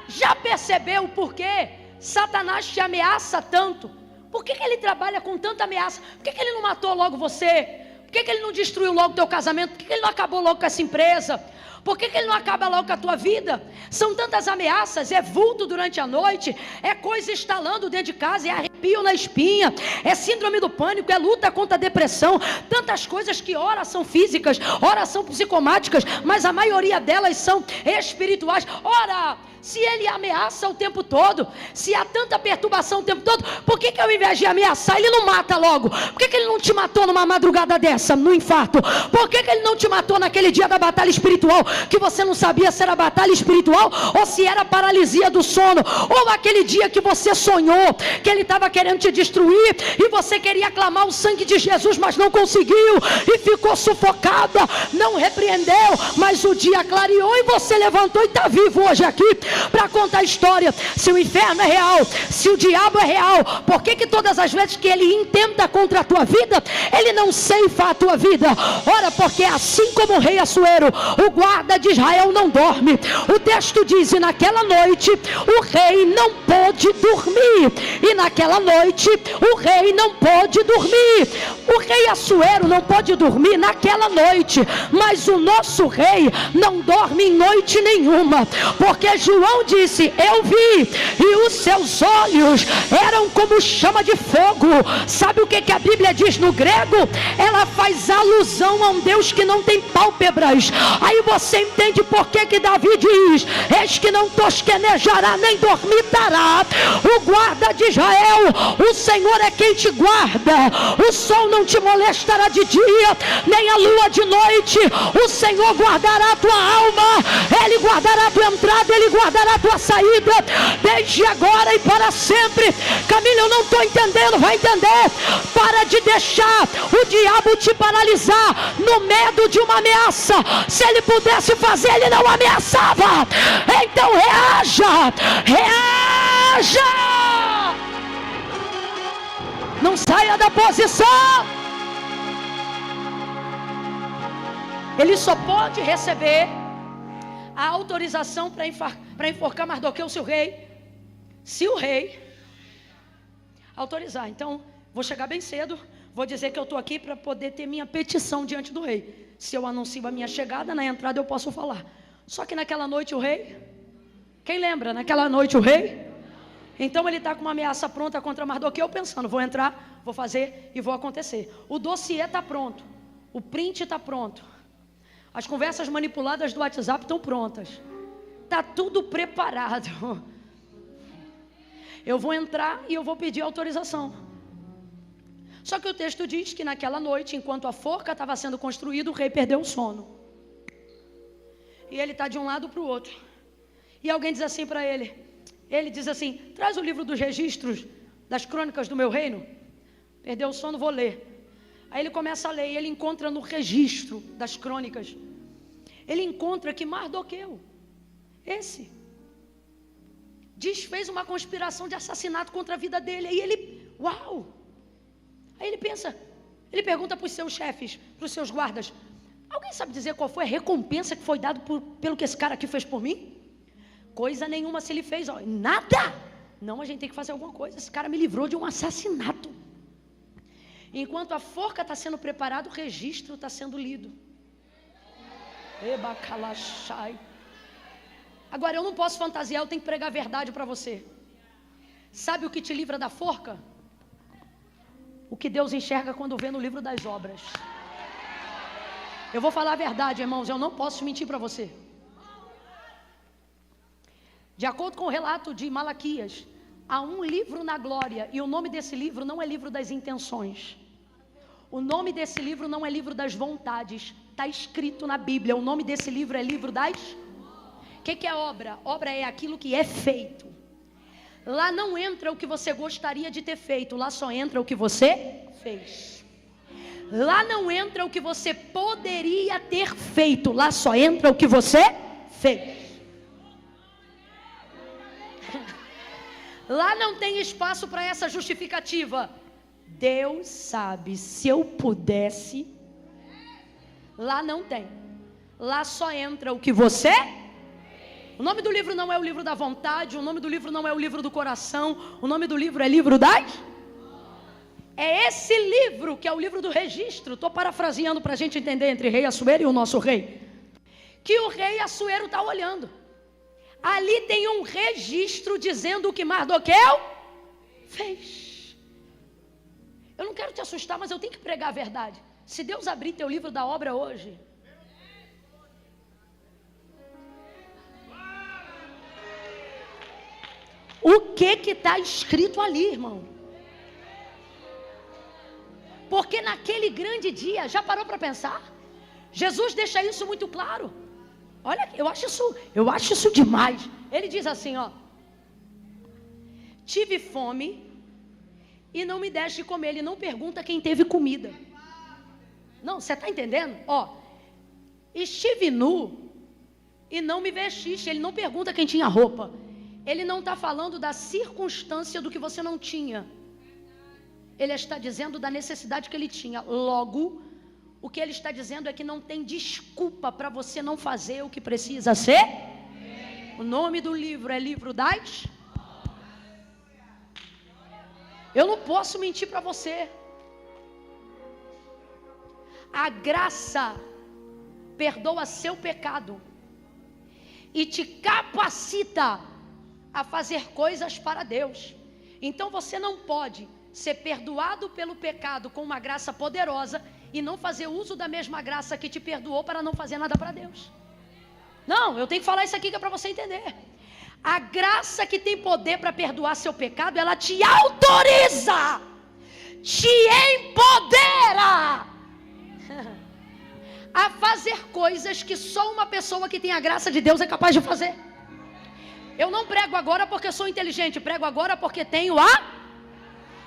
Já percebeu por que Satanás te ameaça tanto? Por que ele trabalha com tanta ameaça? Por que ele não matou logo você? Por que ele não destruiu logo o teu casamento? Por que ele não acabou logo com essa empresa? Por que ele não acaba logo com a tua vida? São tantas ameaças, é vulto durante a noite, é coisa instalando dentro de casa, é arrepio na espinha, é síndrome do pânico, é luta contra a depressão, tantas coisas que ora são físicas, ora são psicomáticas, mas a maioria delas são espirituais. Ora, se ele ameaça o tempo todo, se há tanta perturbação o tempo todo, por que ao invés de ameaçar, ele não mata logo? Por que ele não te matou numa madrugada dessa, no infarto? Por que ele não te matou naquele dia da batalha espiritual, que você não sabia se era batalha espiritual ou se era paralisia do sono, ou aquele dia que você sonhou que ele estava querendo te destruir e você queria clamar o sangue de Jesus, mas não conseguiu e ficou sufocada, não repreendeu, mas o dia clareou e você levantou e está vivo hoje aqui para contar a história. Se o inferno é real, se o diabo é real, por que todas as vezes que ele intenta contra a tua vida, ele não ceifa a tua vida? Ora, porque assim como o rei Assuero, o guarda de Israel não dorme. O texto diz: e naquela noite o rei não pôde dormir. E naquela noite o rei não pôde dormir. O rei Assuero não pode dormir naquela noite, mas o nosso rei não dorme em noite nenhuma, porque João disse: eu vi, e os seus olhos eram como chama de fogo. Sabe o que a Bíblia diz no grego? Ela faz alusão a um Deus que não tem pálpebras. Aí você entende por que Davi diz: eis que não tosquenejará nem dormitará o guarda de Israel. O Senhor é quem te guarda, o sol não te molestará de dia, nem a lua de noite. O Senhor guardará a tua alma, Ele guardará a tua entrada, Ele guardará a tua saída, desde agora e para sempre. Camila, eu não estou entendendo, vai entender. Para de deixar o diabo te paralisar no medo de uma ameaça. Se ele pudesse fazer, ele não ameaçava. Então reaja, reaja, não saia da posição. Ele só pode receber a autorização para enforcar Mardoqueu, se o rei autorizar. Então, vou chegar bem cedo, vou dizer que eu estou aqui para poder ter minha petição diante do rei. Se eu anuncio a minha chegada, na entrada eu posso falar. Só que naquela noite o rei, quem lembra? Naquela noite o rei, então ele está com uma ameaça pronta contra Mardoqueu, pensando: vou entrar, vou fazer e vou acontecer. O dossiê está pronto, o print está pronto, as conversas manipuladas do WhatsApp estão prontas, está tudo preparado. Eu vou entrar e eu vou pedir autorização. Só que o texto diz que naquela noite, enquanto a forca estava sendo construída, o rei perdeu o sono. E ele está de um lado para o outro. E alguém diz assim para ele, diz assim: traz o livro dos registros das crônicas do meu reino. Perdeu o sono, vou ler. Aí ele começa a ler e ele encontra no registro das crônicas, ele encontra que Mardoqueu, esse, fez uma conspiração de assassinato contra a vida dele. Aí ele, uau! Aí ele pensa, ele pergunta para os seus chefes, para os seus guardas: alguém sabe dizer qual foi a recompensa que foi dada pelo que esse cara aqui fez por mim? Coisa nenhuma se ele fez, ó, nada. Não, a gente tem que fazer alguma coisa. Esse cara me livrou de um assassinato. Enquanto a forca está sendo preparada, o registro está sendo lido. Ebacalachai. Agora, eu não posso fantasiar, eu tenho que pregar a verdade para você. Sabe o que te livra da forca? O que Deus enxerga quando vê no livro das obras. Eu vou falar a verdade, irmãos, eu não posso mentir para você. De acordo com o relato de Malaquias, há um livro na glória, e o nome desse livro não é livro das intenções. O nome desse livro não é livro das vontades. Está escrito na Bíblia, o nome desse livro é livro das... O que é obra? Obra é aquilo que é feito. Lá não entra o que você gostaria de ter feito, lá só entra o que você fez. Lá não entra o que você poderia ter feito, lá só entra o que você fez. Lá não tem espaço para essa justificativa. Deus sabe, se eu pudesse. Lá não tem. Lá só entra o que você... O nome do livro não é o livro da vontade, o nome do livro não é o livro do coração, o nome do livro é livro das... É esse livro que é o livro do registro. Estou parafraseando para a gente entender, entre rei Assuero e o nosso rei. que o rei Assuero está olhando. Ali tem um registro dizendo o que Mardoqueu fez. Eu não quero te assustar, mas eu tenho que pregar a verdade. Se Deus abrir teu livro da obra hoje, o que está escrito ali, irmão? Porque naquele grande dia, já parou para pensar? Jesus deixa isso muito claro. Olha, eu acho isso demais. Ele diz assim, ó: tive fome e não me deste de comer. Ele não pergunta quem teve comida. Não, você está entendendo? Ó, estive nu e não me vestiste. Ele não pergunta quem tinha roupa. Ele não está falando da circunstância do que você não tinha. Ele está dizendo da necessidade que ele tinha. Logo, o que ele está dizendo é que não tem desculpa para você não fazer o que precisa ser. O nome do livro é Livro das... Eu não posso mentir para você. A graça perdoa seu pecado e te capacita a fazer coisas para Deus. Então você não pode ser perdoado pelo pecado com uma graça poderosa e não fazer uso da mesma graça que te perdoou para não fazer nada para Deus. Não, eu tenho que falar isso aqui que é para você entender. A graça que tem poder para perdoar seu pecado, ela te autoriza, te empodera a fazer coisas que só uma pessoa que tem a graça de Deus é capaz de fazer. Eu não prego agora porque sou inteligente, prego agora porque tenho a...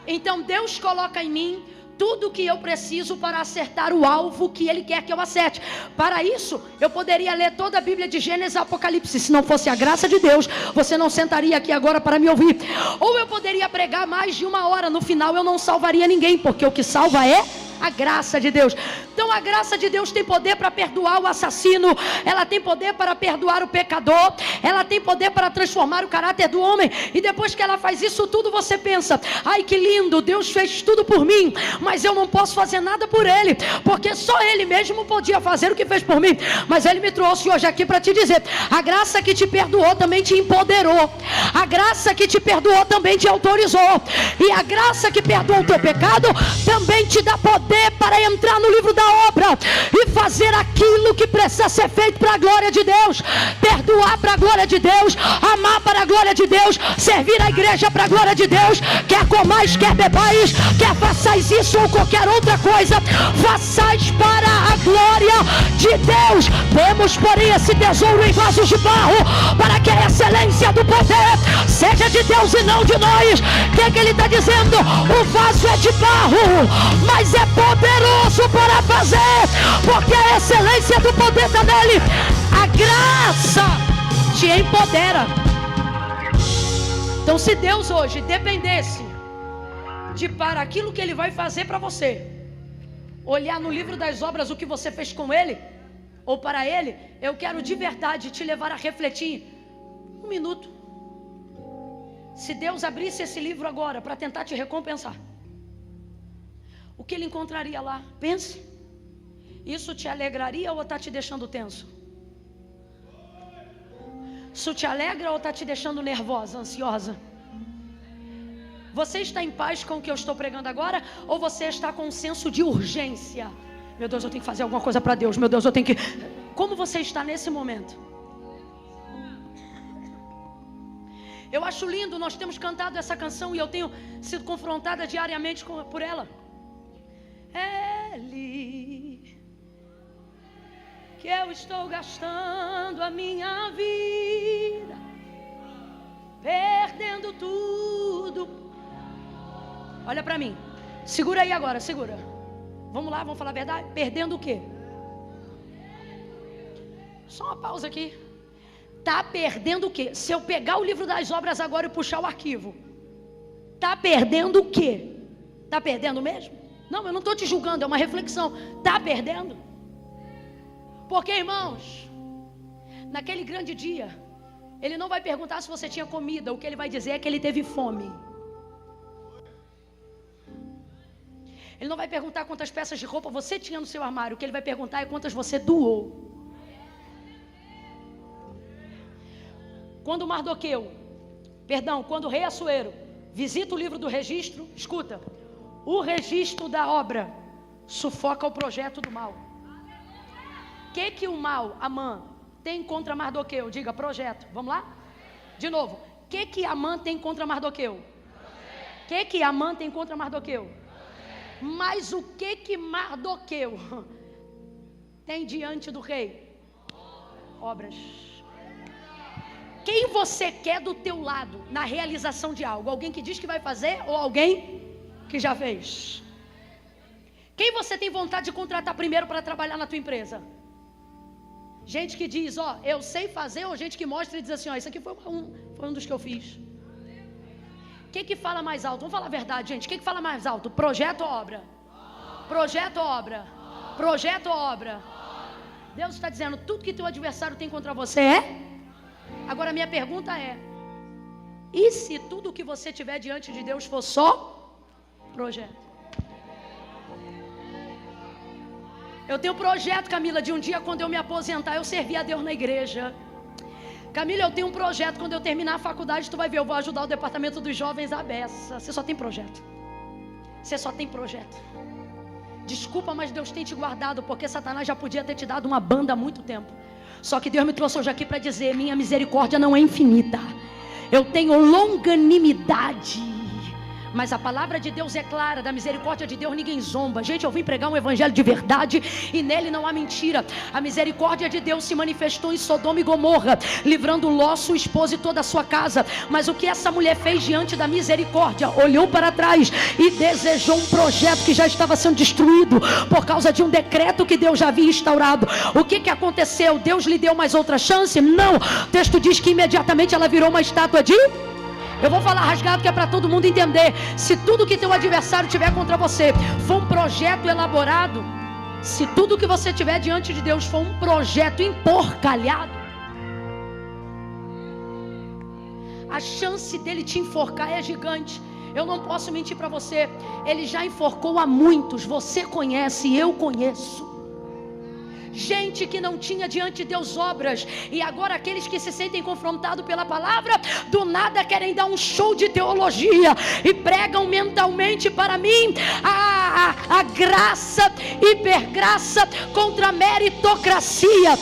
Então Deus coloca em mim tudo o que eu preciso para acertar o alvo que Ele quer que eu acerte. Para isso, eu poderia ler toda a Bíblia de Gênesis a Apocalipse. Se não fosse a graça de Deus, você não sentaria aqui agora para me ouvir. Ou eu poderia pregar mais de 1 hora. No final eu não salvaria ninguém, porque o que salva é a graça de Deus. Então a graça de Deus tem poder para perdoar o assassino, ela tem poder para perdoar o pecador, ela tem poder para transformar o caráter do homem. E depois que ela faz isso tudo, você pensa: ai, que lindo, Deus fez tudo por mim, mas eu não posso fazer nada por Ele, porque só Ele mesmo podia fazer o que fez por mim. Mas Ele me trouxe hoje aqui para te dizer: a graça que te perdoou também te empoderou, a graça que te perdoou também te autorizou, e a graça que perdoa o teu pecado também te dá poder para entrar no livro da obra e fazer aquilo que precisa ser feito para a glória de Deus, perdoar para a glória de Deus, amar para a glória de Deus, servir a igreja para a glória de Deus. Quer comais, quer bebais, quer façais isso ou qualquer outra coisa, façais para a glória de Deus. Temos, porém, esse tesouro em vasos de barro, para que a excelência do poder seja de Deus e não de nós. O que ele está dizendo? O vaso é de barro, mas é poderoso para fazer, porque a excelência do poder está nele. A graça te empodera. Então, se Deus hoje dependesse de para aquilo que Ele vai fazer para você, olhar no livro das obras o que você fez com Ele ou para Ele, eu quero de verdade te levar a refletir 1 minuto. Se Deus abrisse esse livro agora para tentar te recompensar, o que Ele encontraria lá? Pense. Isso te alegraria ou está te deixando tenso? Isso te alegra ou está te deixando nervosa, ansiosa? Você está em paz com o que eu estou pregando agora? Ou você está com um senso de urgência? Meu Deus, eu tenho que fazer alguma coisa para Deus. Meu Deus, eu tenho que... Como você está nesse momento? Eu acho lindo, nós temos cantado essa canção e eu tenho sido confrontada diariamente por ela. Ele, que eu estou gastando a minha vida, perdendo tudo. Olha para mim, segura aí agora, segura. Vamos lá, vamos falar a verdade? Perdendo o quê? Só uma pausa aqui. Tá perdendo o quê? Se eu pegar o livro das obras agora e puxar o arquivo, tá perdendo o quê? Tá perdendo mesmo? Não, eu não estou te julgando, é uma reflexão. Está perdendo? Porque, irmãos, naquele grande dia, Ele não vai perguntar se você tinha comida. O que Ele vai dizer é que Ele teve fome. Ele não vai perguntar quantas peças de roupa você tinha no seu armário. O que Ele vai perguntar é quantas você doou. quando o rei Assuero visita o livro do registro, escuta, o registro da obra sufoca o projeto do mal. O que o mal, Amã, tem contra Mardoqueu? Diga, projeto. Vamos lá? De novo. O que Amã tem contra Mardoqueu? O que Amã tem contra Mardoqueu? Mas o que Mardoqueu tem diante do rei? Obras. Quem você quer do teu lado na realização de algo? Alguém que diz que vai fazer ou alguém que já fez? Quem você tem vontade de contratar primeiro para trabalhar na tua empresa? Gente que diz, ó, eu sei fazer, ou gente que mostra e diz assim, ó, isso aqui foi um dos que eu fiz. Quem que fala mais alto? Vamos falar a verdade, gente. Quem que fala mais alto? Projeto ou obra? Projeto ou obra? Projeto ou obra? Deus está dizendo, tudo que teu adversário tem contra você é? Agora minha pergunta é, e se tudo que você tiver diante de Deus for só projeto? Eu tenho um projeto, Camila, de um dia quando eu me aposentar, eu servir a Deus na igreja. Camila, eu tenho um projeto, quando eu terminar a faculdade, tu vai ver, eu vou ajudar o departamento dos jovens à beça. Você só tem projeto. Você só tem projeto. Desculpa, mas Deus tem te guardado, porque Satanás já podia ter te dado uma banda há muito tempo. Só que Deus me trouxe hoje aqui para dizer, minha misericórdia não é infinita. Eu tenho longanimidade. Mas a palavra de Deus é clara, da misericórdia de Deus ninguém zomba. Gente, eu vim pregar um evangelho de verdade e nele não há mentira. A misericórdia de Deus se manifestou em Sodoma e Gomorra, livrando Ló, sua esposa e toda a sua casa. Mas o que essa mulher fez diante da misericórdia? Olhou para trás e desejou um projeto que já estava sendo destruído por causa de um decreto que Deus já havia instaurado. O que aconteceu? Deus lhe deu mais outra chance? Não. O texto diz que imediatamente ela virou uma estátua de... Eu vou falar rasgado que é para todo mundo entender. Se tudo que teu adversário tiver contra você for um projeto elaborado, se tudo que você tiver diante de Deus for um projeto emporcalhado, a chance dele te enforcar é gigante. Eu não posso mentir para você. Ele já enforcou a muitos. Você conhece, eu conheço. Gente que não tinha diante de Deus obras, e agora aqueles que se sentem confrontados pela palavra, do nada querem dar um show de teologia e pregam mentalmente para mim a graça, hipergraça contra a meritocracia.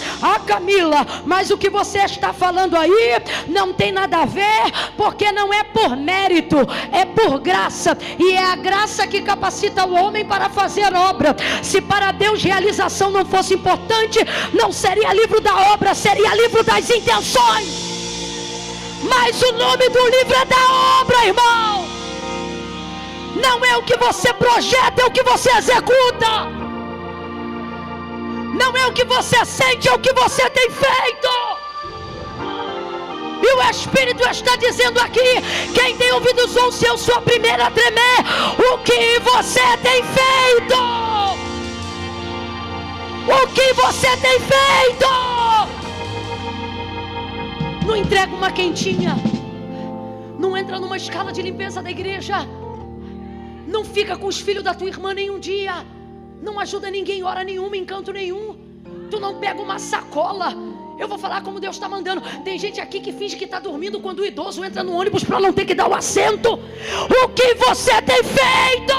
Camila, mas o que você está falando aí não tem nada a ver, porque não é por mérito, é por graça, e é a graça que capacita o homem para fazer obra. Se para Deus realização não fosse importante, não seria livro da obra, seria livro das intenções. Mas o nome do livro é da obra, irmão. Não é o que você projeta, é o que você executa. Não é o que você sente, é o que você tem feito. E o Espírito está dizendo aqui, quem tem ouvidos ouça, eu sou a primeira a tremer. O que você tem feito? O que você tem feito? Não entrega uma quentinha, não entra numa escala de limpeza da igreja, não fica com os filhos da tua irmã nenhum dia, não ajuda ninguém, hora nenhuma, em canto nenhum. Tu não pega uma sacola. Eu vou falar como Deus está mandando. Tem gente aqui que finge que está dormindo quando o idoso entra no ônibus para não ter que dar o assento. O que você tem feito?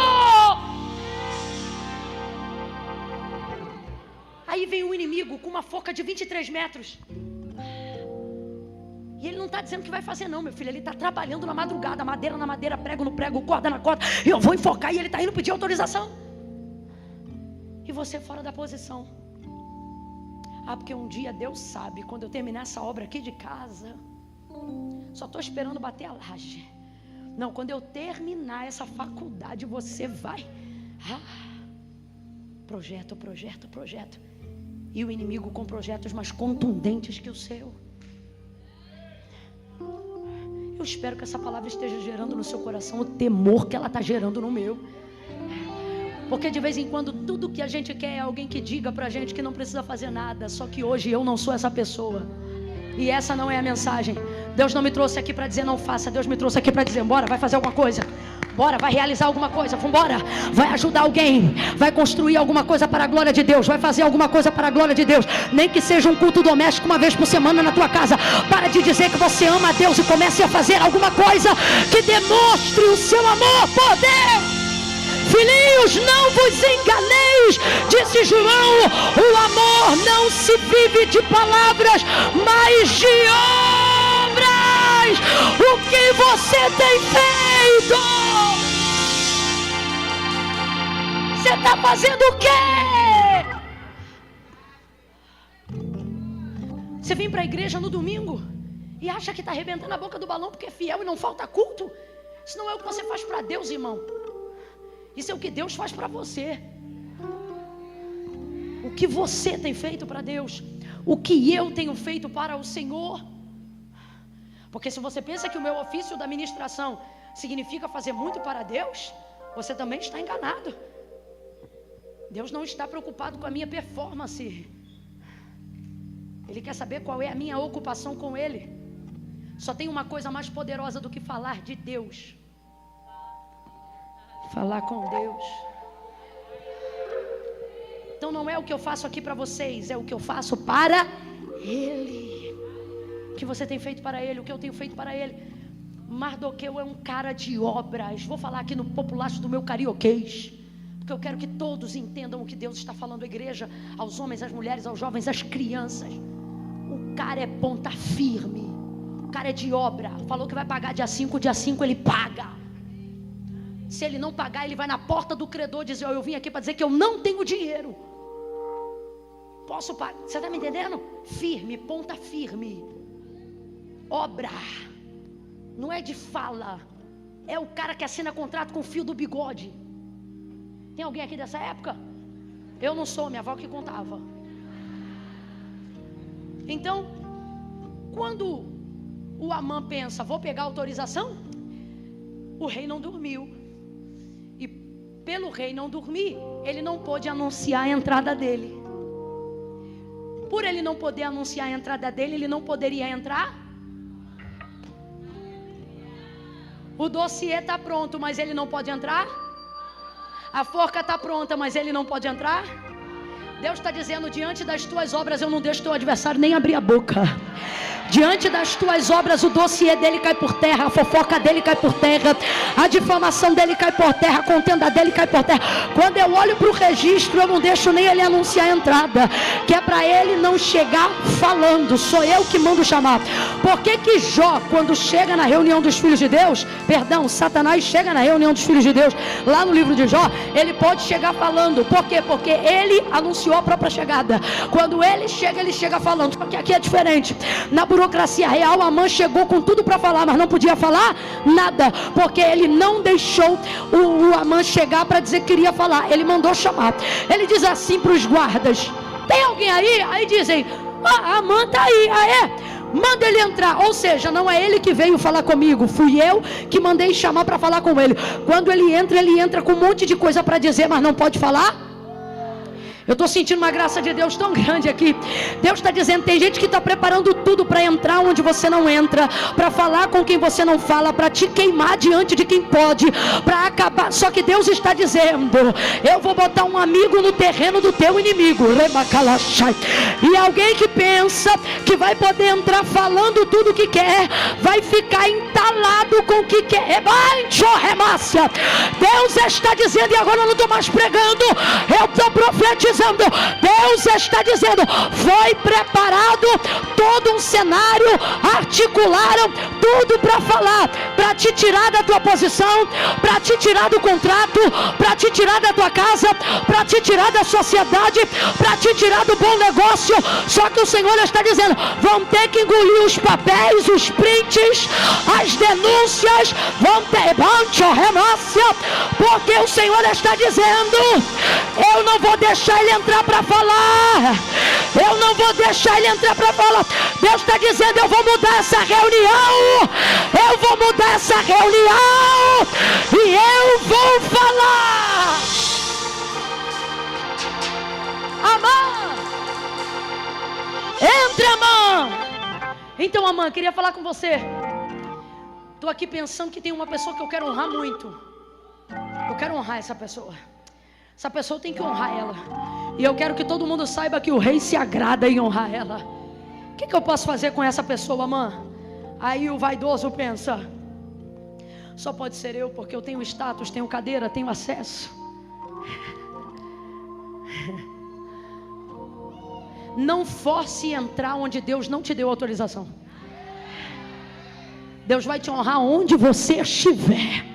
Aí vem o inimigo com uma foca de 23 metros. E ele não está dizendo que vai fazer não, meu filho. Ele está trabalhando na madrugada, madeira na madeira, prego no prego, corda na corda. E eu vou enfocar e ele está indo pedir autorização. E você fora da posição. Porque um dia Deus sabe, quando eu terminar essa obra aqui de casa, só estou esperando bater a laje. Não, quando eu terminar essa faculdade, você vai. Projeto, projeto, projeto. E o inimigo com projetos mais contundentes que o seu. Eu espero que essa palavra esteja gerando no seu coração o temor que ela está gerando no meu. Porque de vez em quando tudo que a gente quer é alguém que diga pra gente que não precisa fazer nada. Só que hoje eu não sou essa pessoa. E essa não é a mensagem. Deus não me trouxe aqui para dizer não faça. Deus me trouxe aqui para dizer bora, vai fazer alguma coisa. Bora, vai realizar alguma coisa, vambora. Vai ajudar alguém, vai construir alguma coisa para a glória de Deus, vai fazer alguma coisa para a glória de Deus. Nem que seja um culto doméstico uma vez por semana na tua casa. Para de dizer que você ama a Deus e comece a fazer alguma coisa que demonstre o seu amor por Deus. Filhinhos, não vos enganeis, disse João, o amor não se vive de palavras, mas de obras. O que você tem feito? Você está fazendo o quê? Você vem para a igreja no domingo e acha que está arrebentando a boca do balão porque é fiel e não falta culto? Isso não é o que você faz para Deus, irmão. Isso é o que Deus faz para você. O que você tem feito para Deus? O que eu tenho feito para o Senhor? Porque se você pensa que o meu ofício da ministração significa fazer muito para Deus, você também está enganado. Deus não está preocupado com a minha performance. Ele quer saber qual é a minha ocupação com Ele. Só tem uma coisa mais poderosa do que falar de Deus: falar com Deus. Então não é o que eu faço aqui para vocês, é o que eu faço para Ele. O que você tem feito para Ele, o que eu tenho feito para Ele. Mardoqueu é um cara de obras. Vou falar aqui no populacho do meu carioquês, porque eu quero que todos entendam o que Deus está falando à igreja, aos homens, às mulheres, aos jovens, às crianças. O cara é ponta firme, o cara é de obra. Falou que vai pagar dia 5, dia 5 ele paga. Se ele não pagar, ele vai na porta do credor dizer: eu vim aqui para dizer que eu não tenho dinheiro. Posso pagar? Você está me entendendo? Firme, ponta firme. Obra. Não é de fala. É o cara que assina contrato com o fio do bigode. Tem alguém aqui dessa época? Eu não sou, minha avó que contava. Então, quando o Amã pensa: vou pegar autorização, o rei não dormiu. E pelo rei não dormir, ele não pôde anunciar a entrada dele. Por ele não poder anunciar a entrada dele, ele não poderia entrar. O dossiê está pronto, mas ele não pode entrar. A forca está pronta, mas ele não pode entrar. Deus está dizendo: diante das tuas obras eu não deixo teu adversário nem abrir a boca. Diante das tuas obras o dossiê dele cai por terra, a fofoca dele cai por terra, a difamação dele cai por terra, a contenda dele cai por terra. Quando eu olho para o registro, eu não deixo nem ele anunciar a entrada, que é para ele não chegar falando. Sou eu que mando chamar. Por que que Jó, quando chega na reunião dos filhos de Deus, Satanás chega na reunião dos filhos de Deus, lá no livro de Jó, ele pode chegar falando. Por quê? Porque ele anunciou a própria chegada. Quando ele chega falando. Só que aqui é diferente. Na burocracia real, Amã chegou com tudo para falar, mas não podia falar nada, porque ele não deixou o Amã chegar para dizer que queria falar. Ele mandou chamar. Ele diz assim para os guardas: tem alguém aí? Aí dizem: Amã está aí. Ah, é? Manda ele entrar. Ou seja, não é ele que veio falar comigo, fui eu que mandei chamar para falar com ele. Quando ele entra com um monte de coisa para dizer, mas não pode falar. Eu estou sentindo uma graça de Deus tão grande aqui. Deus está dizendo: tem gente que está preparando tudo para entrar onde você não entra, para falar com quem você não fala, para te queimar diante de quem pode, para acabar. Só que Deus está dizendo: eu vou botar um amigo no terreno do teu inimigo. E alguém que pensa que vai poder entrar falando tudo o que quer, vai ficar entalado com o que quer. Deus está dizendo, e agora eu não estou mais pregando, eu estou profetizando. Deus está dizendo: foi preparado todo um cenário, articularam tudo para falar, para te tirar da tua posição, para te tirar do contrato, para te tirar da tua casa, para te tirar da sociedade, para te tirar do bom negócio. Só que o Senhor está dizendo: vão ter que engolir os papéis, os prints, as denúncias, vão ter porque o Senhor está dizendo: eu não vou deixar ele entrar para falar. Eu não vou deixar ele entrar para falar. Deus está dizendo: eu vou mudar essa reunião. Eu vou mudar essa reunião. E eu vou falar. Amã. Entra, Amã. Então, Amã, queria falar com você. Estou aqui pensando que tem uma pessoa que eu quero honrar muito. quero honrar essa pessoa. Essa pessoa tem que honrar ela. E eu quero que todo mundo saiba que o rei se agrada em honrar ela. O que eu posso fazer com essa pessoa, mãe? Aí o vaidoso pensa: só pode ser eu, porque eu tenho status, tenho cadeira, tenho acesso. Não force entrar onde Deus não te deu autorização. Deus vai te honrar onde você estiver.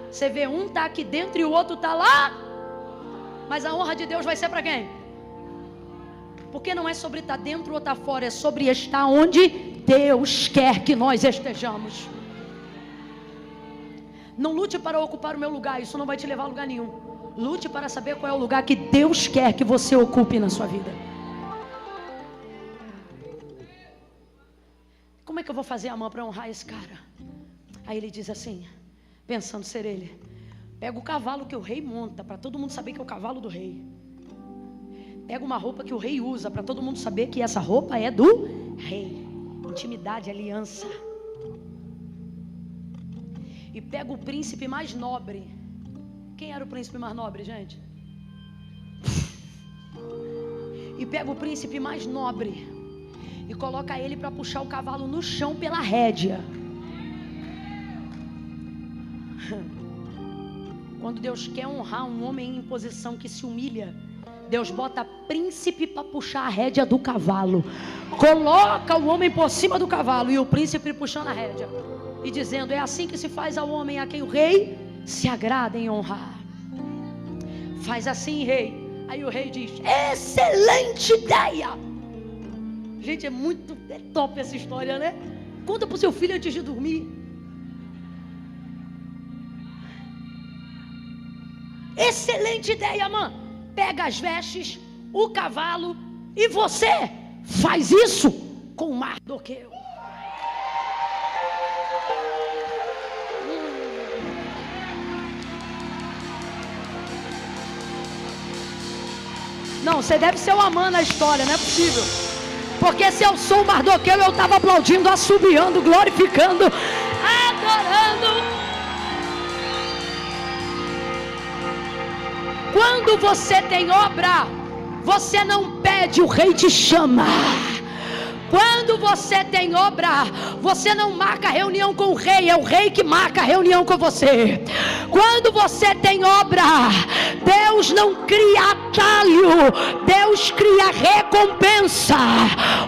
Você vê, um está aqui dentro e o outro está lá. Mas a honra de Deus vai ser para quem? Porque não é sobre estar dentro ou estar fora, é sobre estar onde Deus quer que nós estejamos. Não lute para ocupar o meu lugar, isso não vai te levar a lugar nenhum. Lute para saber qual é o lugar que Deus quer que você ocupe na sua vida. Como é que eu vou fazer a mão para honrar esse cara? Aí ele diz assim, pensando ser ele: pega o cavalo que o rei monta, para todo mundo saber que é o cavalo do rei. Pega uma roupa que o rei usa, para todo mundo saber que essa roupa é do rei. Intimidade, aliança. E pega o príncipe mais nobre. Quem era o príncipe mais nobre, gente? E pega o príncipe mais nobre e coloca ele para puxar o cavalo no chão pela rédea. Quando Deus quer honrar um homem em posição que se humilha, Deus bota príncipe para puxar a rédea do cavalo. Coloca o homem por cima do cavalo e o príncipe puxando a rédea e dizendo: é assim que se faz ao homem a quem o rei se agrada em honrar. Faz assim, rei. Aí o rei diz: excelente ideia. Gente, é top essa história, né? Conta pro seu filho antes de dormir. Excelente ideia, mãe. Pega as vestes, o cavalo e você faz isso com Mardoqueu. Não, você deve ser o Amã na história, não é possível. Porque se eu sou o Mardoqueu, eu estava aplaudindo, assobiando, glorificando, adorando. Quando você tem obra, você não pede, o rei te chama. Quando você tem obra, você não marca reunião com o rei, é o rei que marca a reunião com você. Quando você tem obra, Deus não cria atalho, Deus cria recompensa.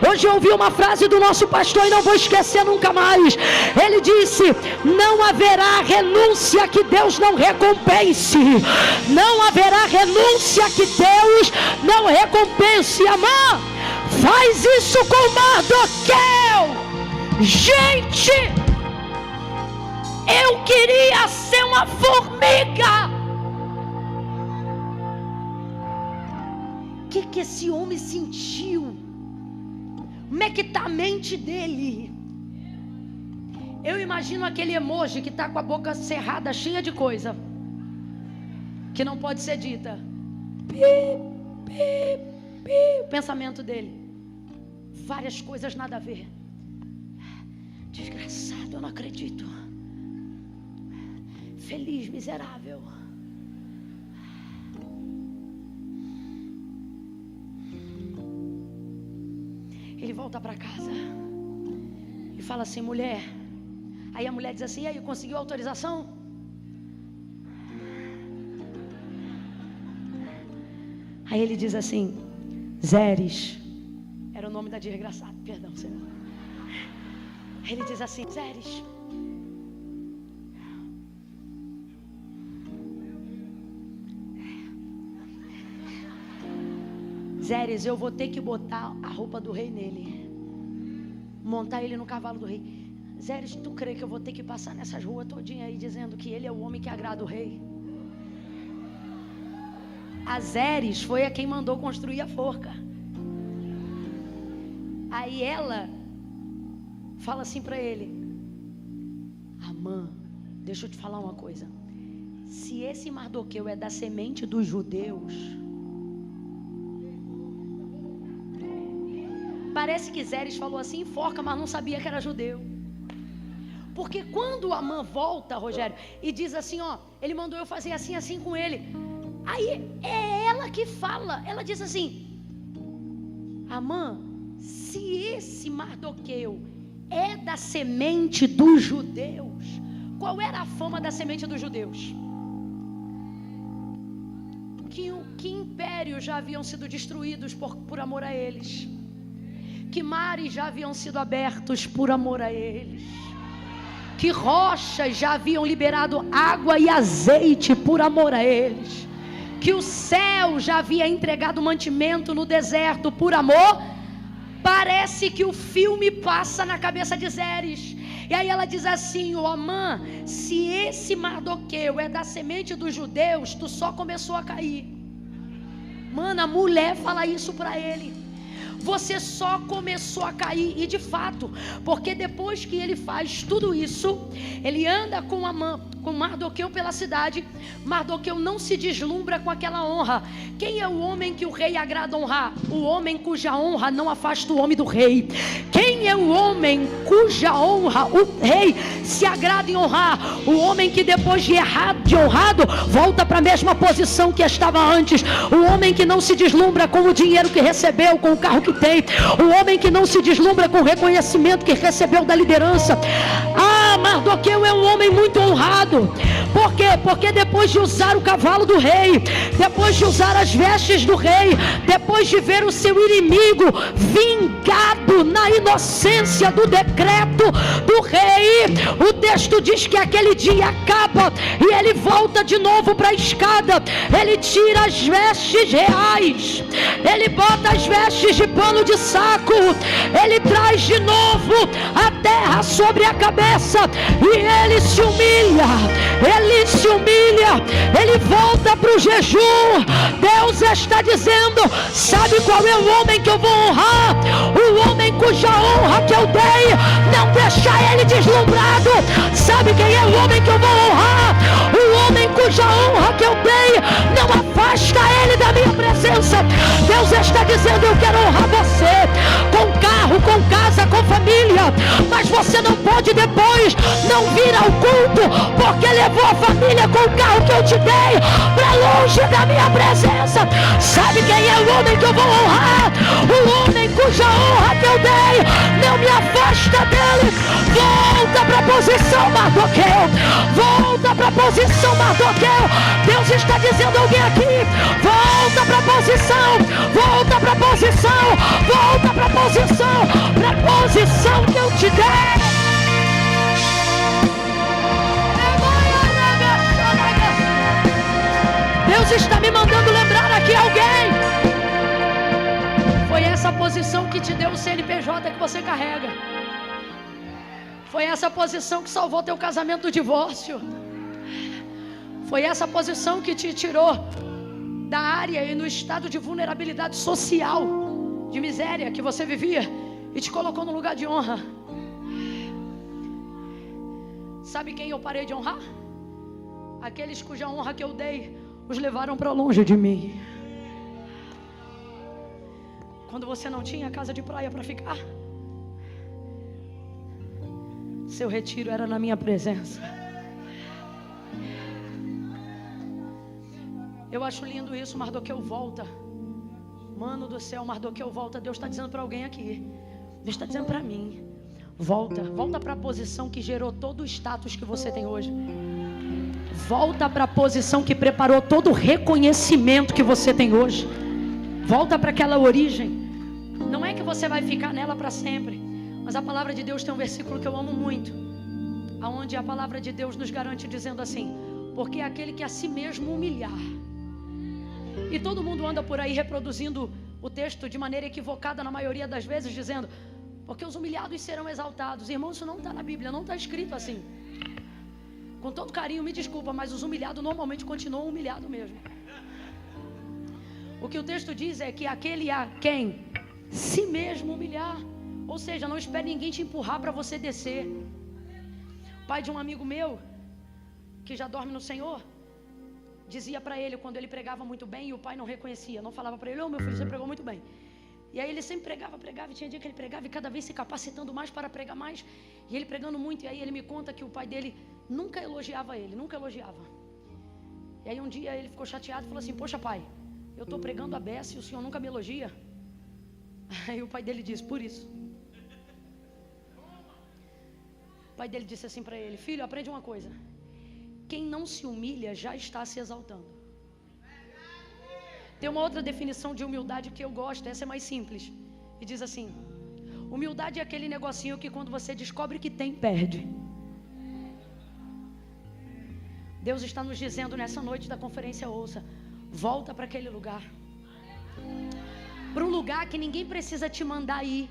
Hoje eu ouvi uma frase do nosso pastor e não vou esquecer nunca mais. Ele disse: não haverá renúncia que Deus não recompense. Não haverá renúncia que Deus não recompense. Amém? Faz isso com Mardoqueu. Gente, eu queria ser uma formiga. O que esse homem sentiu? Como é que está a mente dele? Eu imagino aquele emoji que está com a boca cerrada, cheia de coisa que não pode ser dita. O pensamento dele: várias coisas nada a ver. Desgraçado, eu não acredito. Feliz, miserável. Ele volta para casa e fala assim: mulher. Aí a mulher diz assim: e aí, conseguiu autorização? Aí ele diz assim: Zeres. Era o nome da desgraçada, perdão, Senhor. Ele diz assim: Zeres, Zeres, eu vou ter que botar a roupa do rei nele, montar ele no cavalo do rei. Zeres, tu crê que eu vou ter que passar nessas ruas todinha aí dizendo que ele é o homem que agrada o rei? A Zeres foi a quem mandou construir a forca. Aí ela fala assim para ele: Amã, deixa eu te falar uma coisa. Se esse Mardoqueu é da semente dos judeus, parece que Zeres falou assim, enforca, mas não sabia que era judeu. Porque quando Amã volta, Rogério, e diz assim, ó, ele mandou eu fazer assim, assim com ele. Aí é ela que fala, ela diz assim: Amã, se esse Mardoqueu é da semente dos judeus, qual era a fama da semente dos judeus? Que impérios já haviam sido destruídos por amor a eles, que mares já haviam sido abertos por amor a eles, que rochas já haviam liberado água e azeite por amor a eles, que o céu já havia entregado mantimento no deserto por amor. Parece que o filme passa na cabeça de Zeres. E aí ela diz assim: ô Amã, se esse Mardoqueu é da semente dos judeus, tu só começou a cair. Mano, a mulher fala isso para ele: você só começou a cair. E de fato, porque depois que ele faz tudo isso, ele anda com Amã, com Mardoqueu pela cidade. Mardoqueu não se deslumbra com aquela honra. Quem é o homem que o rei agrada honrar? O homem cuja honra não afasta o homem do rei. Quem é o homem cuja honra o rei se agrada em honrar? O homem que depois de honrado volta para a mesma posição que estava antes. O homem que não se deslumbra com o dinheiro que recebeu, com o carro que tem. O homem que não se deslumbra com o reconhecimento que recebeu da liderança. Mardoqueu é um homem muito honrado. Por quê? Porque depois de usar o cavalo do rei, depois de usar as vestes do rei, depois de ver o seu inimigo vingado na inocência do decreto do rei, o texto diz que aquele dia acaba e ele volta de novo para a escada. Ele tira as vestes reais, ele bota as vestes de pano de saco, ele traz de novo a terra sobre a cabeça e ele se humilha, ele volta para o jejum. Deus está dizendo: sabe qual é o homem que eu vou honrar? O homem cuja honra que eu dei, não deixar ele deslumbrado. Sabe quem é o homem que eu vou honrar? O homem cuja honra que eu dei, não afasta ele da minha presença. Deus está dizendo: eu quero honrar você com carro, com casa, com família, mas você não pode depois não vir ao culto porque levou a família com o carro que eu te dei para longe da minha presença. Sabe quem é o homem que eu vou honrar? O homem cuja honra que eu dei, não me afasta dele. Volta para a posição, Mardoqueu. Volta para a posição, Mardoqueu. Deus está dizendo a alguém aqui: volta para a posição, volta para a posição, volta para a posição que eu te dei. Deus está me mandando lembrar aqui alguém. Foi essa posição que te deu o CNPJ que você carrega. Foi essa posição que salvou teu casamento do divórcio. Foi essa posição que te tirou da área e no estado de vulnerabilidade social, de miséria que você vivia, e te colocou no lugar de honra. Sabe quem eu parei de honrar? Aqueles cuja honra que eu dei os levaram para longe de mim. Quando você não tinha casa de praia para ficar, seu retiro era na minha presença. Eu acho lindo isso. Mardoqueu volta. Mano do céu, Mardoqueu volta. Deus está dizendo para alguém aqui. Deus está dizendo para mim: volta para a posição que gerou todo o status que você tem hoje. Volta para a posição que preparou todo o reconhecimento que você tem hoje. Volta para aquela origem. Não é que você vai ficar nela para sempre, mas a palavra de Deus tem um versículo que eu amo muito, aonde a palavra de Deus nos garante dizendo assim: porque é aquele que a si mesmo humilhar. E todo mundo anda por aí reproduzindo o texto de maneira equivocada na maioria das vezes, dizendo: porque os humilhados serão exaltados. Irmão, isso não está na Bíblia, não está escrito assim. Com todo carinho, me desculpa, mas os humilhados normalmente continuam humilhados mesmo. O que o texto diz é que aquele a quem si mesmo humilhar. Ou seja, não espere ninguém te empurrar para você descer. O pai de um amigo meu, que já dorme no Senhor, dizia para ele, quando ele pregava muito bem e o pai não reconhecia, não falava para ele: ô meu filho, você pregou muito bem. E aí ele sempre pregava, e tinha dia que ele pregava e cada vez se capacitando mais para pregar mais. E ele pregando muito, e aí ele me conta que o pai dele nunca elogiava ele, nunca elogiava. E aí um dia ele ficou chateado e falou assim: poxa pai, eu estou pregando a beça e o senhor nunca me elogia. Aí o pai dele disse: por isso. O pai dele disse assim para ele: filho, aprende uma coisa, quem não se humilha já está se exaltando. Tem uma outra definição de humildade que eu gosto, essa é mais simples, e diz assim: humildade é aquele negocinho que quando você descobre que tem, perde. Deus está nos dizendo nessa noite da conferência, ouça, volta para aquele lugar, para um lugar que ninguém precisa te mandar ir,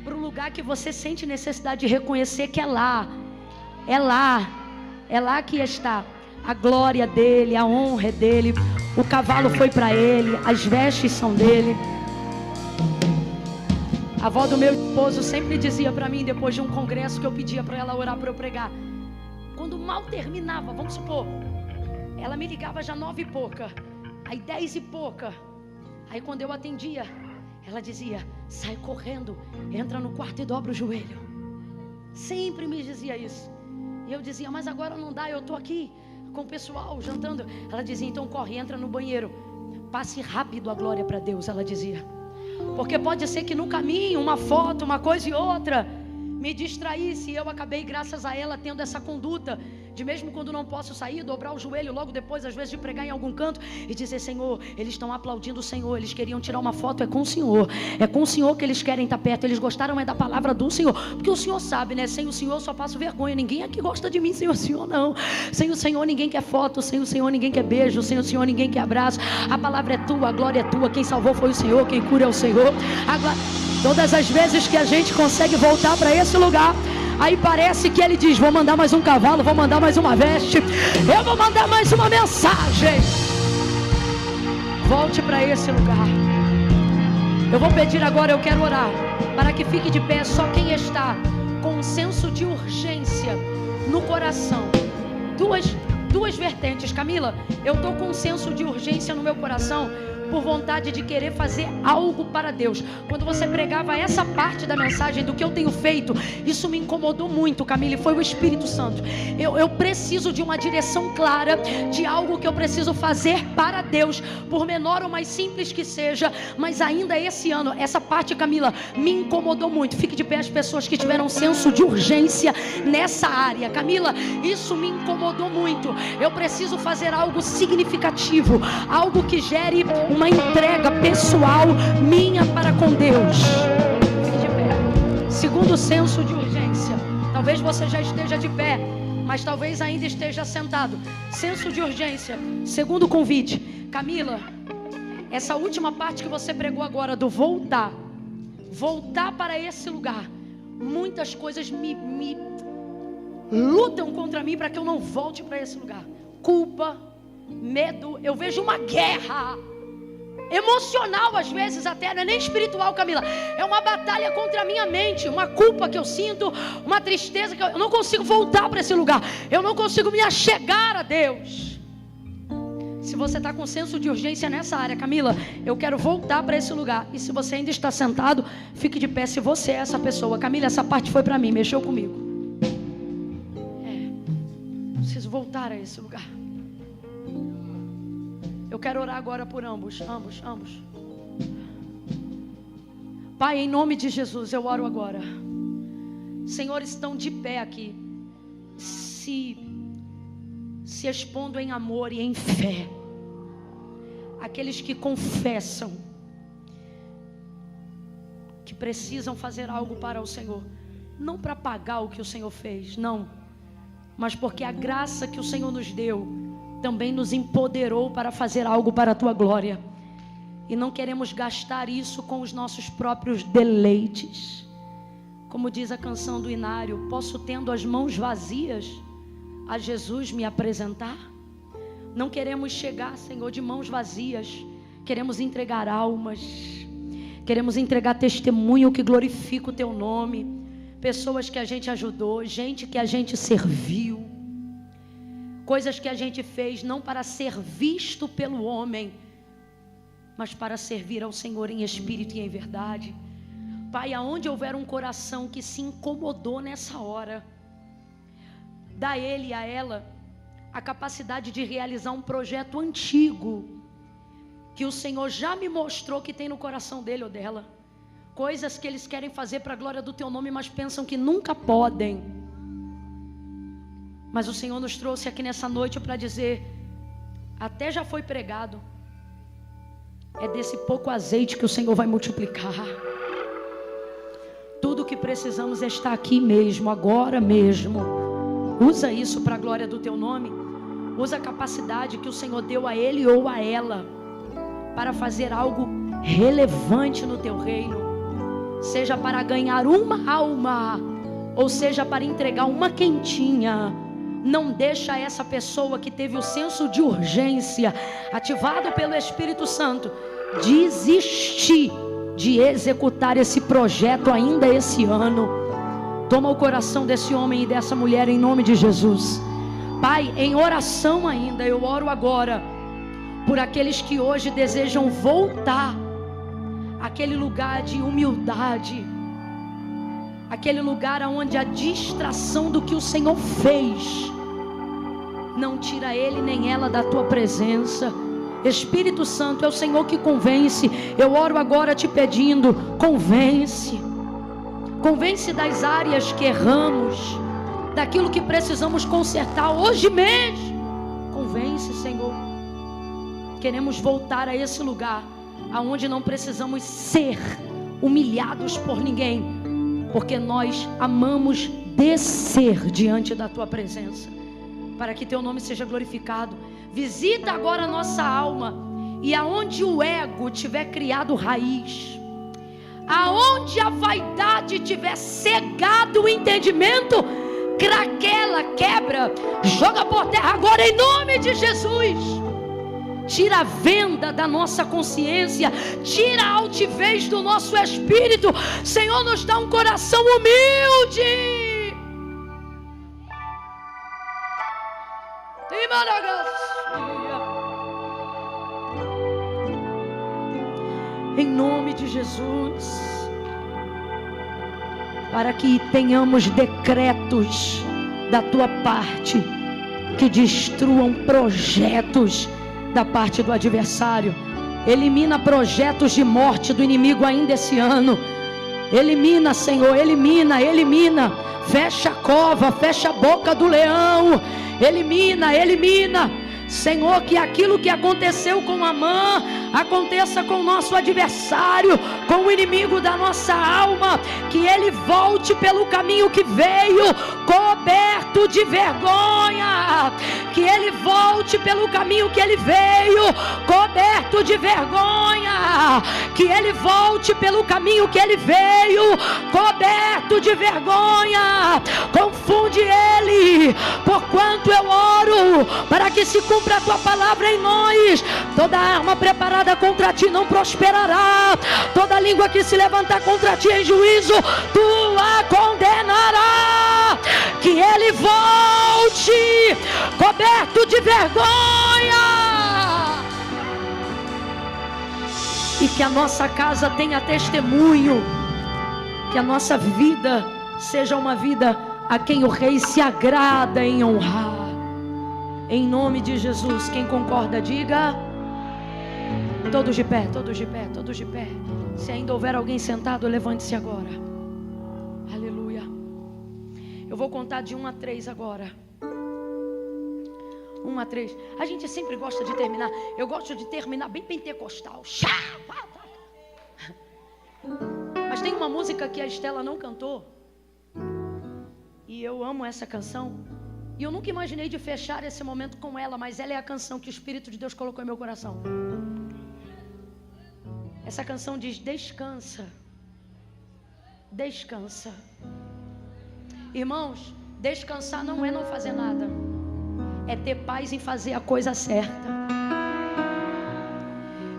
para um lugar que você sente necessidade de reconhecer que é lá que está a glória dele, a honra é dele, o cavalo foi para ele, as vestes são dele. A avó do meu esposo sempre dizia para mim, depois de um congresso que eu pedia para ela orar para eu pregar, quando mal terminava, vamos supor, ela me ligava já 9 e pouca, aí 10 e pouca, aí quando eu atendia, ela dizia: sai correndo, entra no quarto e dobra o joelho. Sempre me dizia isso. E eu dizia: mas agora não dá, eu estou aqui com o pessoal jantando. Ela dizia: então corre, entra no banheiro, passe rápido a glória para Deus. Ela dizia, porque pode ser que no caminho uma foto, uma coisa e outra me distraísse. E eu acabei, graças a ela, tendo essa conduta de, mesmo quando não posso sair, dobrar o joelho logo depois, às vezes, de pregar em algum canto e dizer: Senhor, eles estão aplaudindo o Senhor, eles queriam tirar uma foto, é com o Senhor que eles querem estar perto, eles gostaram é da palavra do Senhor, porque o Senhor sabe, né? Sem o Senhor eu só passo vergonha, ninguém aqui gosta de mim sem o Senhor, não. Sem o Senhor ninguém quer foto, sem o Senhor ninguém quer beijo, sem o Senhor ninguém quer abraço. A palavra é tua, a glória é tua, quem salvou foi o Senhor, quem cura é o Senhor. Todas as vezes que a gente consegue voltar para esse lugar, aí parece que ele diz: vou mandar mais um cavalo, vou mandar mais uma veste, eu vou mandar mais uma mensagem. Volte para esse lugar. Eu vou pedir agora, eu quero orar para que fique de pé só quem está com um senso de urgência no coração. Duas vertentes. Camila, eu estou com um senso de urgência no meu coração, por vontade de querer fazer algo para Deus. Quando você pregava essa parte da mensagem do que eu tenho feito, isso me incomodou muito, Camila, e foi o Espírito Santo. Eu preciso de uma direção clara, de algo que eu preciso fazer para Deus, por menor ou mais simples que seja, mas ainda esse ano, essa parte, Camila, me incomodou muito. Fique de pé as pessoas que tiveram senso de urgência nessa área. Camila, isso me incomodou muito. Eu preciso fazer algo significativo, algo que gere uma entrega pessoal minha para com Deus. Fique de pé. Segundo senso de urgência. Talvez você já esteja de pé, mas talvez ainda esteja sentado. Senso de urgência. Segundo convite. Camila, essa última parte que você pregou agora do voltar para esse lugar, muitas coisas me lutam contra mim para que eu não volte para esse lugar. Culpa, medo, eu vejo uma guerra emocional, às vezes até, não é nem espiritual, Camila, é uma batalha contra a minha mente, uma culpa que eu sinto, uma tristeza que eu não consigo voltar para esse lugar, eu não consigo me achegar a Deus. Se você está com senso de urgência nessa área, Camila, eu quero voltar para esse lugar. E se você ainda está sentado, fique de pé se você é essa pessoa. Camila, essa parte foi para mim, mexeu comigo. Preciso voltar a esse lugar. Eu quero orar agora por ambos. Pai, em nome de Jesus, eu oro agora. Senhores, estão de pé aqui, se expondo em amor e em fé. Aqueles que confessam que precisam fazer algo para o Senhor, não para pagar o que o Senhor fez, não, mas porque a graça que o Senhor nos deu também nos empoderou para fazer algo para a tua glória. E não queremos gastar isso com os nossos próprios deleites. Como diz a canção do Inário: posso, tendo as mãos vazias, a Jesus me apresentar? Não queremos chegar, Senhor, de mãos vazias. Queremos entregar almas, queremos entregar testemunho que glorifica o teu nome, pessoas que a gente ajudou, gente que a gente serviu, coisas que a gente fez não para ser visto pelo homem, mas para servir ao Senhor em espírito e em verdade. Pai, aonde houver um coração que se incomodou nessa hora, dá a ele e a ela a capacidade de realizar um projeto antigo, que o Senhor já me mostrou que tem no coração dele ou dela. Coisas que eles querem fazer para a glória do teu nome, mas pensam que nunca podem. Mas o Senhor nos trouxe aqui nessa noite para dizer, até já foi pregado, é desse pouco azeite que o Senhor vai multiplicar. Tudo o que precisamos está aqui mesmo, agora mesmo. Usa isso para a glória do teu nome. Usa a capacidade que o Senhor deu a ele ou a ela para fazer algo relevante no teu reino. Seja para ganhar uma alma, ou seja para entregar uma quentinha. Não deixa essa pessoa que teve o senso de urgência ativado pelo Espírito Santo desistir de executar esse projeto ainda esse ano. Toma o coração desse homem e dessa mulher em nome de Jesus. Pai, em oração ainda, eu oro agora por aqueles que hoje desejam voltar àquele lugar de humildade, aquele lugar onde a distração do que o Senhor fez não tira ele nem ela da tua presença. Espírito Santo, é o Senhor que convence. Eu oro agora te pedindo, convence das áreas que erramos, daquilo que precisamos consertar hoje mesmo. Convence, Senhor. Queremos voltar a esse lugar aonde não precisamos ser humilhados por ninguém, porque nós amamos descer diante da tua presença, para que teu nome seja glorificado. Visita agora a nossa alma, e aonde o ego tiver criado raiz, aonde a vaidade tiver cegado o entendimento, craquela, quebra, joga por terra agora em nome de Jesus. Tira a venda da nossa consciência, tira a altivez do nosso espírito. Senhor, nos dá um coração humilde. Em nome de Jesus, para que tenhamos decretos da tua parte que destruam projetos da parte do adversário. Elimina projetos de morte do inimigo ainda esse ano. Elimina, Senhor, elimina. Fecha a cova, fecha a boca do leão. Elimina. Senhor, que aquilo que aconteceu com Amã aconteça com o nosso adversário, com o inimigo da nossa alma, que ele volte pelo caminho que veio, coberto de vergonha, que ele volte pelo caminho que ele veio, coberto de vergonha, que ele volte pelo caminho que ele veio, coberto de vergonha. Confunde ele, porquanto eu oro para que se cumpra a tua palavra em nós. Toda arma preparada contra ti não prosperará, toda língua que se levantar contra ti em juízo, tu a condenará. Que ele volte coberto de vergonha, e que a nossa casa tenha testemunho, que a nossa vida seja uma vida a quem o Rei se agrada em honrar. Em nome de Jesus, quem concorda diga. Todos de pé. Se ainda houver alguém sentado, levante-se agora. Aleluia. Eu vou contar de 1 a 3 agora. 1 a 3. A gente sempre gosta de terminar. Eu gosto de terminar bem pentecostal. Mas tem uma música que a Estela não cantou, e eu amo essa canção, e eu nunca imaginei de fechar esse momento com ela, mas ela é a canção que o Espírito de Deus colocou em meu coração. Essa canção diz: descansa. Irmãos, descansar não é não fazer nada, é ter paz em fazer a coisa certa.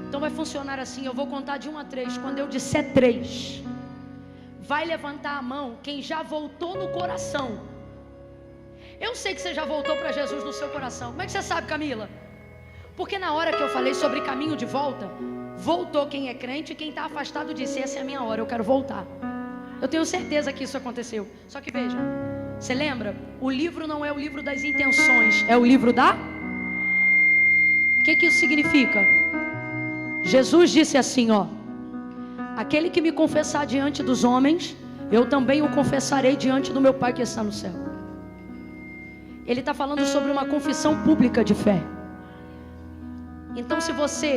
Então vai funcionar assim, eu vou contar de 1 a 3. Quando eu disser 3, vai levantar a mão quem já voltou no coração. Eu sei que você já voltou para Jesus no seu coração. Como é que você sabe, Camila? Porque na hora que eu falei sobre caminho de volta, voltou quem é crente, e quem está afastado disse: essa é a minha hora, eu quero voltar. Eu tenho certeza que isso aconteceu. Só que veja, você lembra? O livro não é o livro das intenções, é o livro da... O que isso significa? Jesus disse assim, ó: aquele que me confessar diante dos homens, eu também o confessarei diante do meu Pai que está no céu. Ele está falando sobre uma confissão pública de fé. Então, se você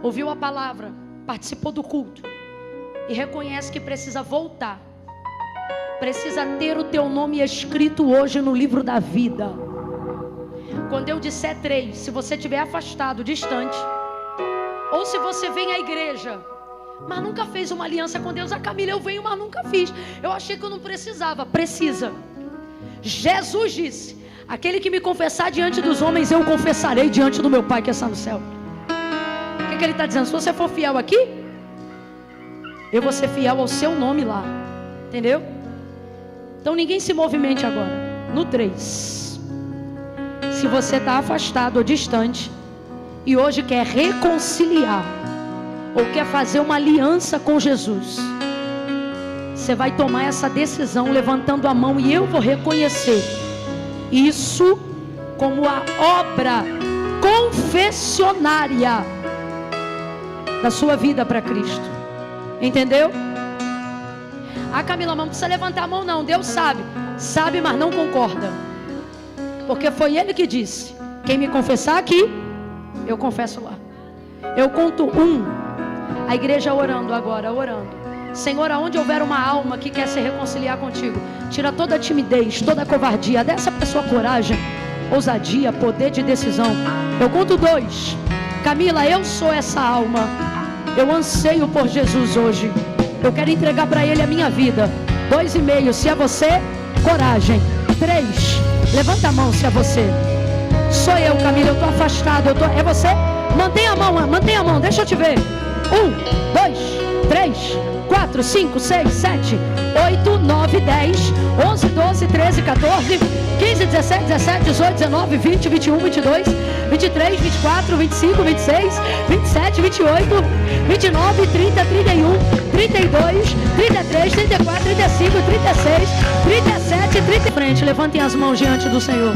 ouviu a palavra, participou do culto e reconhece que precisa voltar, precisa ter o teu nome escrito hoje no livro da vida. Quando eu disser 3, se você estiver afastado, distante, ou se você vem à igreja, mas nunca fez uma aliança com Deus: Camila, eu venho, mas nunca fiz, eu achei que eu não precisava. Precisa. Jesus disse: aquele que me confessar diante dos homens, eu confessarei diante do meu Pai que está no céu. O que ele está dizendo? Se você for fiel aqui, eu vou ser fiel ao seu nome lá. Entendeu? Então ninguém se movimente agora. No 3, se você está afastado ou distante e hoje quer reconciliar ou quer fazer uma aliança com Jesus, você vai tomar essa decisão levantando a mão, e eu vou reconhecer isso como a obra confessionária da sua vida para Cristo. Entendeu? Camila, mas não precisa levantar a mão não. Deus sabe. Sabe, mas não concorda. Porque foi Ele que disse: quem me confessar aqui, eu confesso lá. Eu conto 1. A igreja orando agora, orando. Senhor, aonde houver uma alma que quer se reconciliar contigo, tira toda a timidez, toda a covardia, dá essa pessoa coragem, ousadia, poder de decisão. Eu conto 2. Camila, eu sou essa alma. Eu anseio por Jesus hoje. Eu quero entregar para Ele a minha vida. 2,5. Se é você, coragem. 3. Levanta a mão se é você. Sou eu, Camila, eu estou afastado. É você? Mantenha a mão, deixa eu te ver. 1, 2, 3, 4, 5, 6, 7, 8, 9, 10, 11, 12, 13, 14, 15, 17, 17, 18, 19, 20, 21, 22, 23, 24, 25, 26, 27, 28, 29, 30, 31, 32, 33, 34, 35, 36, 37, 30. Frente, levantem as mãos diante do Senhor.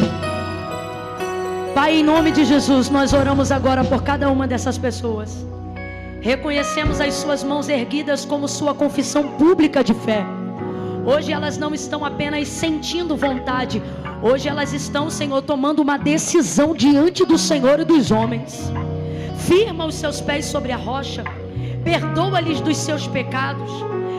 Pai, em nome de Jesus, nós oramos agora por cada uma dessas pessoas. Reconhecemos as suas mãos erguidas como sua confissão pública de fé. Hoje elas não estão apenas sentindo vontade. Hoje elas estão, Senhor, tomando uma decisão diante do Senhor e dos homens. Firma os seus pés sobre a rocha. Perdoa-lhes dos seus pecados.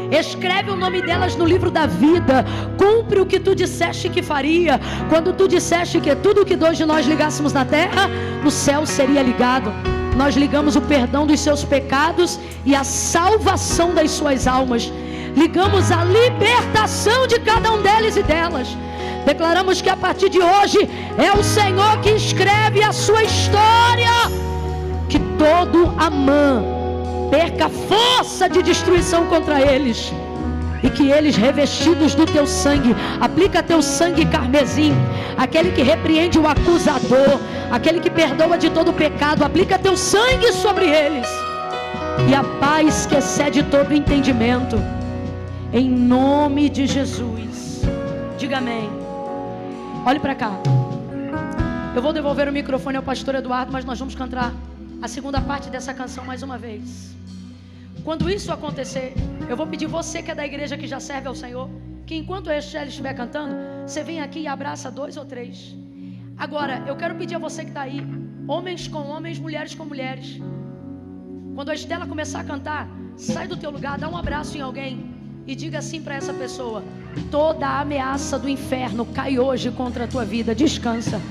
Escreve o nome delas no livro da vida. Cumpre o que tu disseste que faria. Quando tu disseste que tudo que dois de nós ligássemos na terra, no céu seria ligado. Nós ligamos o perdão dos seus pecados e a salvação das suas almas. Ligamos a libertação de cada um deles e delas. Declaramos que a partir de hoje é o Senhor que escreve a sua história. Que todo Amã perca força de destruição contra eles. E que eles, revestidos do teu sangue, aplica teu sangue carmesim, aquele que repreende o acusador, aquele que perdoa de todo pecado, aplica teu sangue sobre eles. E a paz que excede todo entendimento, em nome de Jesus. Diga amém. Olhe para cá. Eu vou devolver o microfone ao pastor Eduardo, mas nós vamos cantar a segunda parte dessa canção mais uma vez. Quando isso acontecer, eu vou pedir você que é da igreja, que já serve ao Senhor, que enquanto a Estela estiver cantando, você vem aqui e abraça 2 ou 3. Agora, eu quero pedir a você que está aí, homens com homens, mulheres com mulheres. Quando a Estela começar a cantar, sai do teu lugar, dá um abraço em alguém e diga assim para essa pessoa: toda a ameaça do inferno cai hoje contra a tua vida, descansa.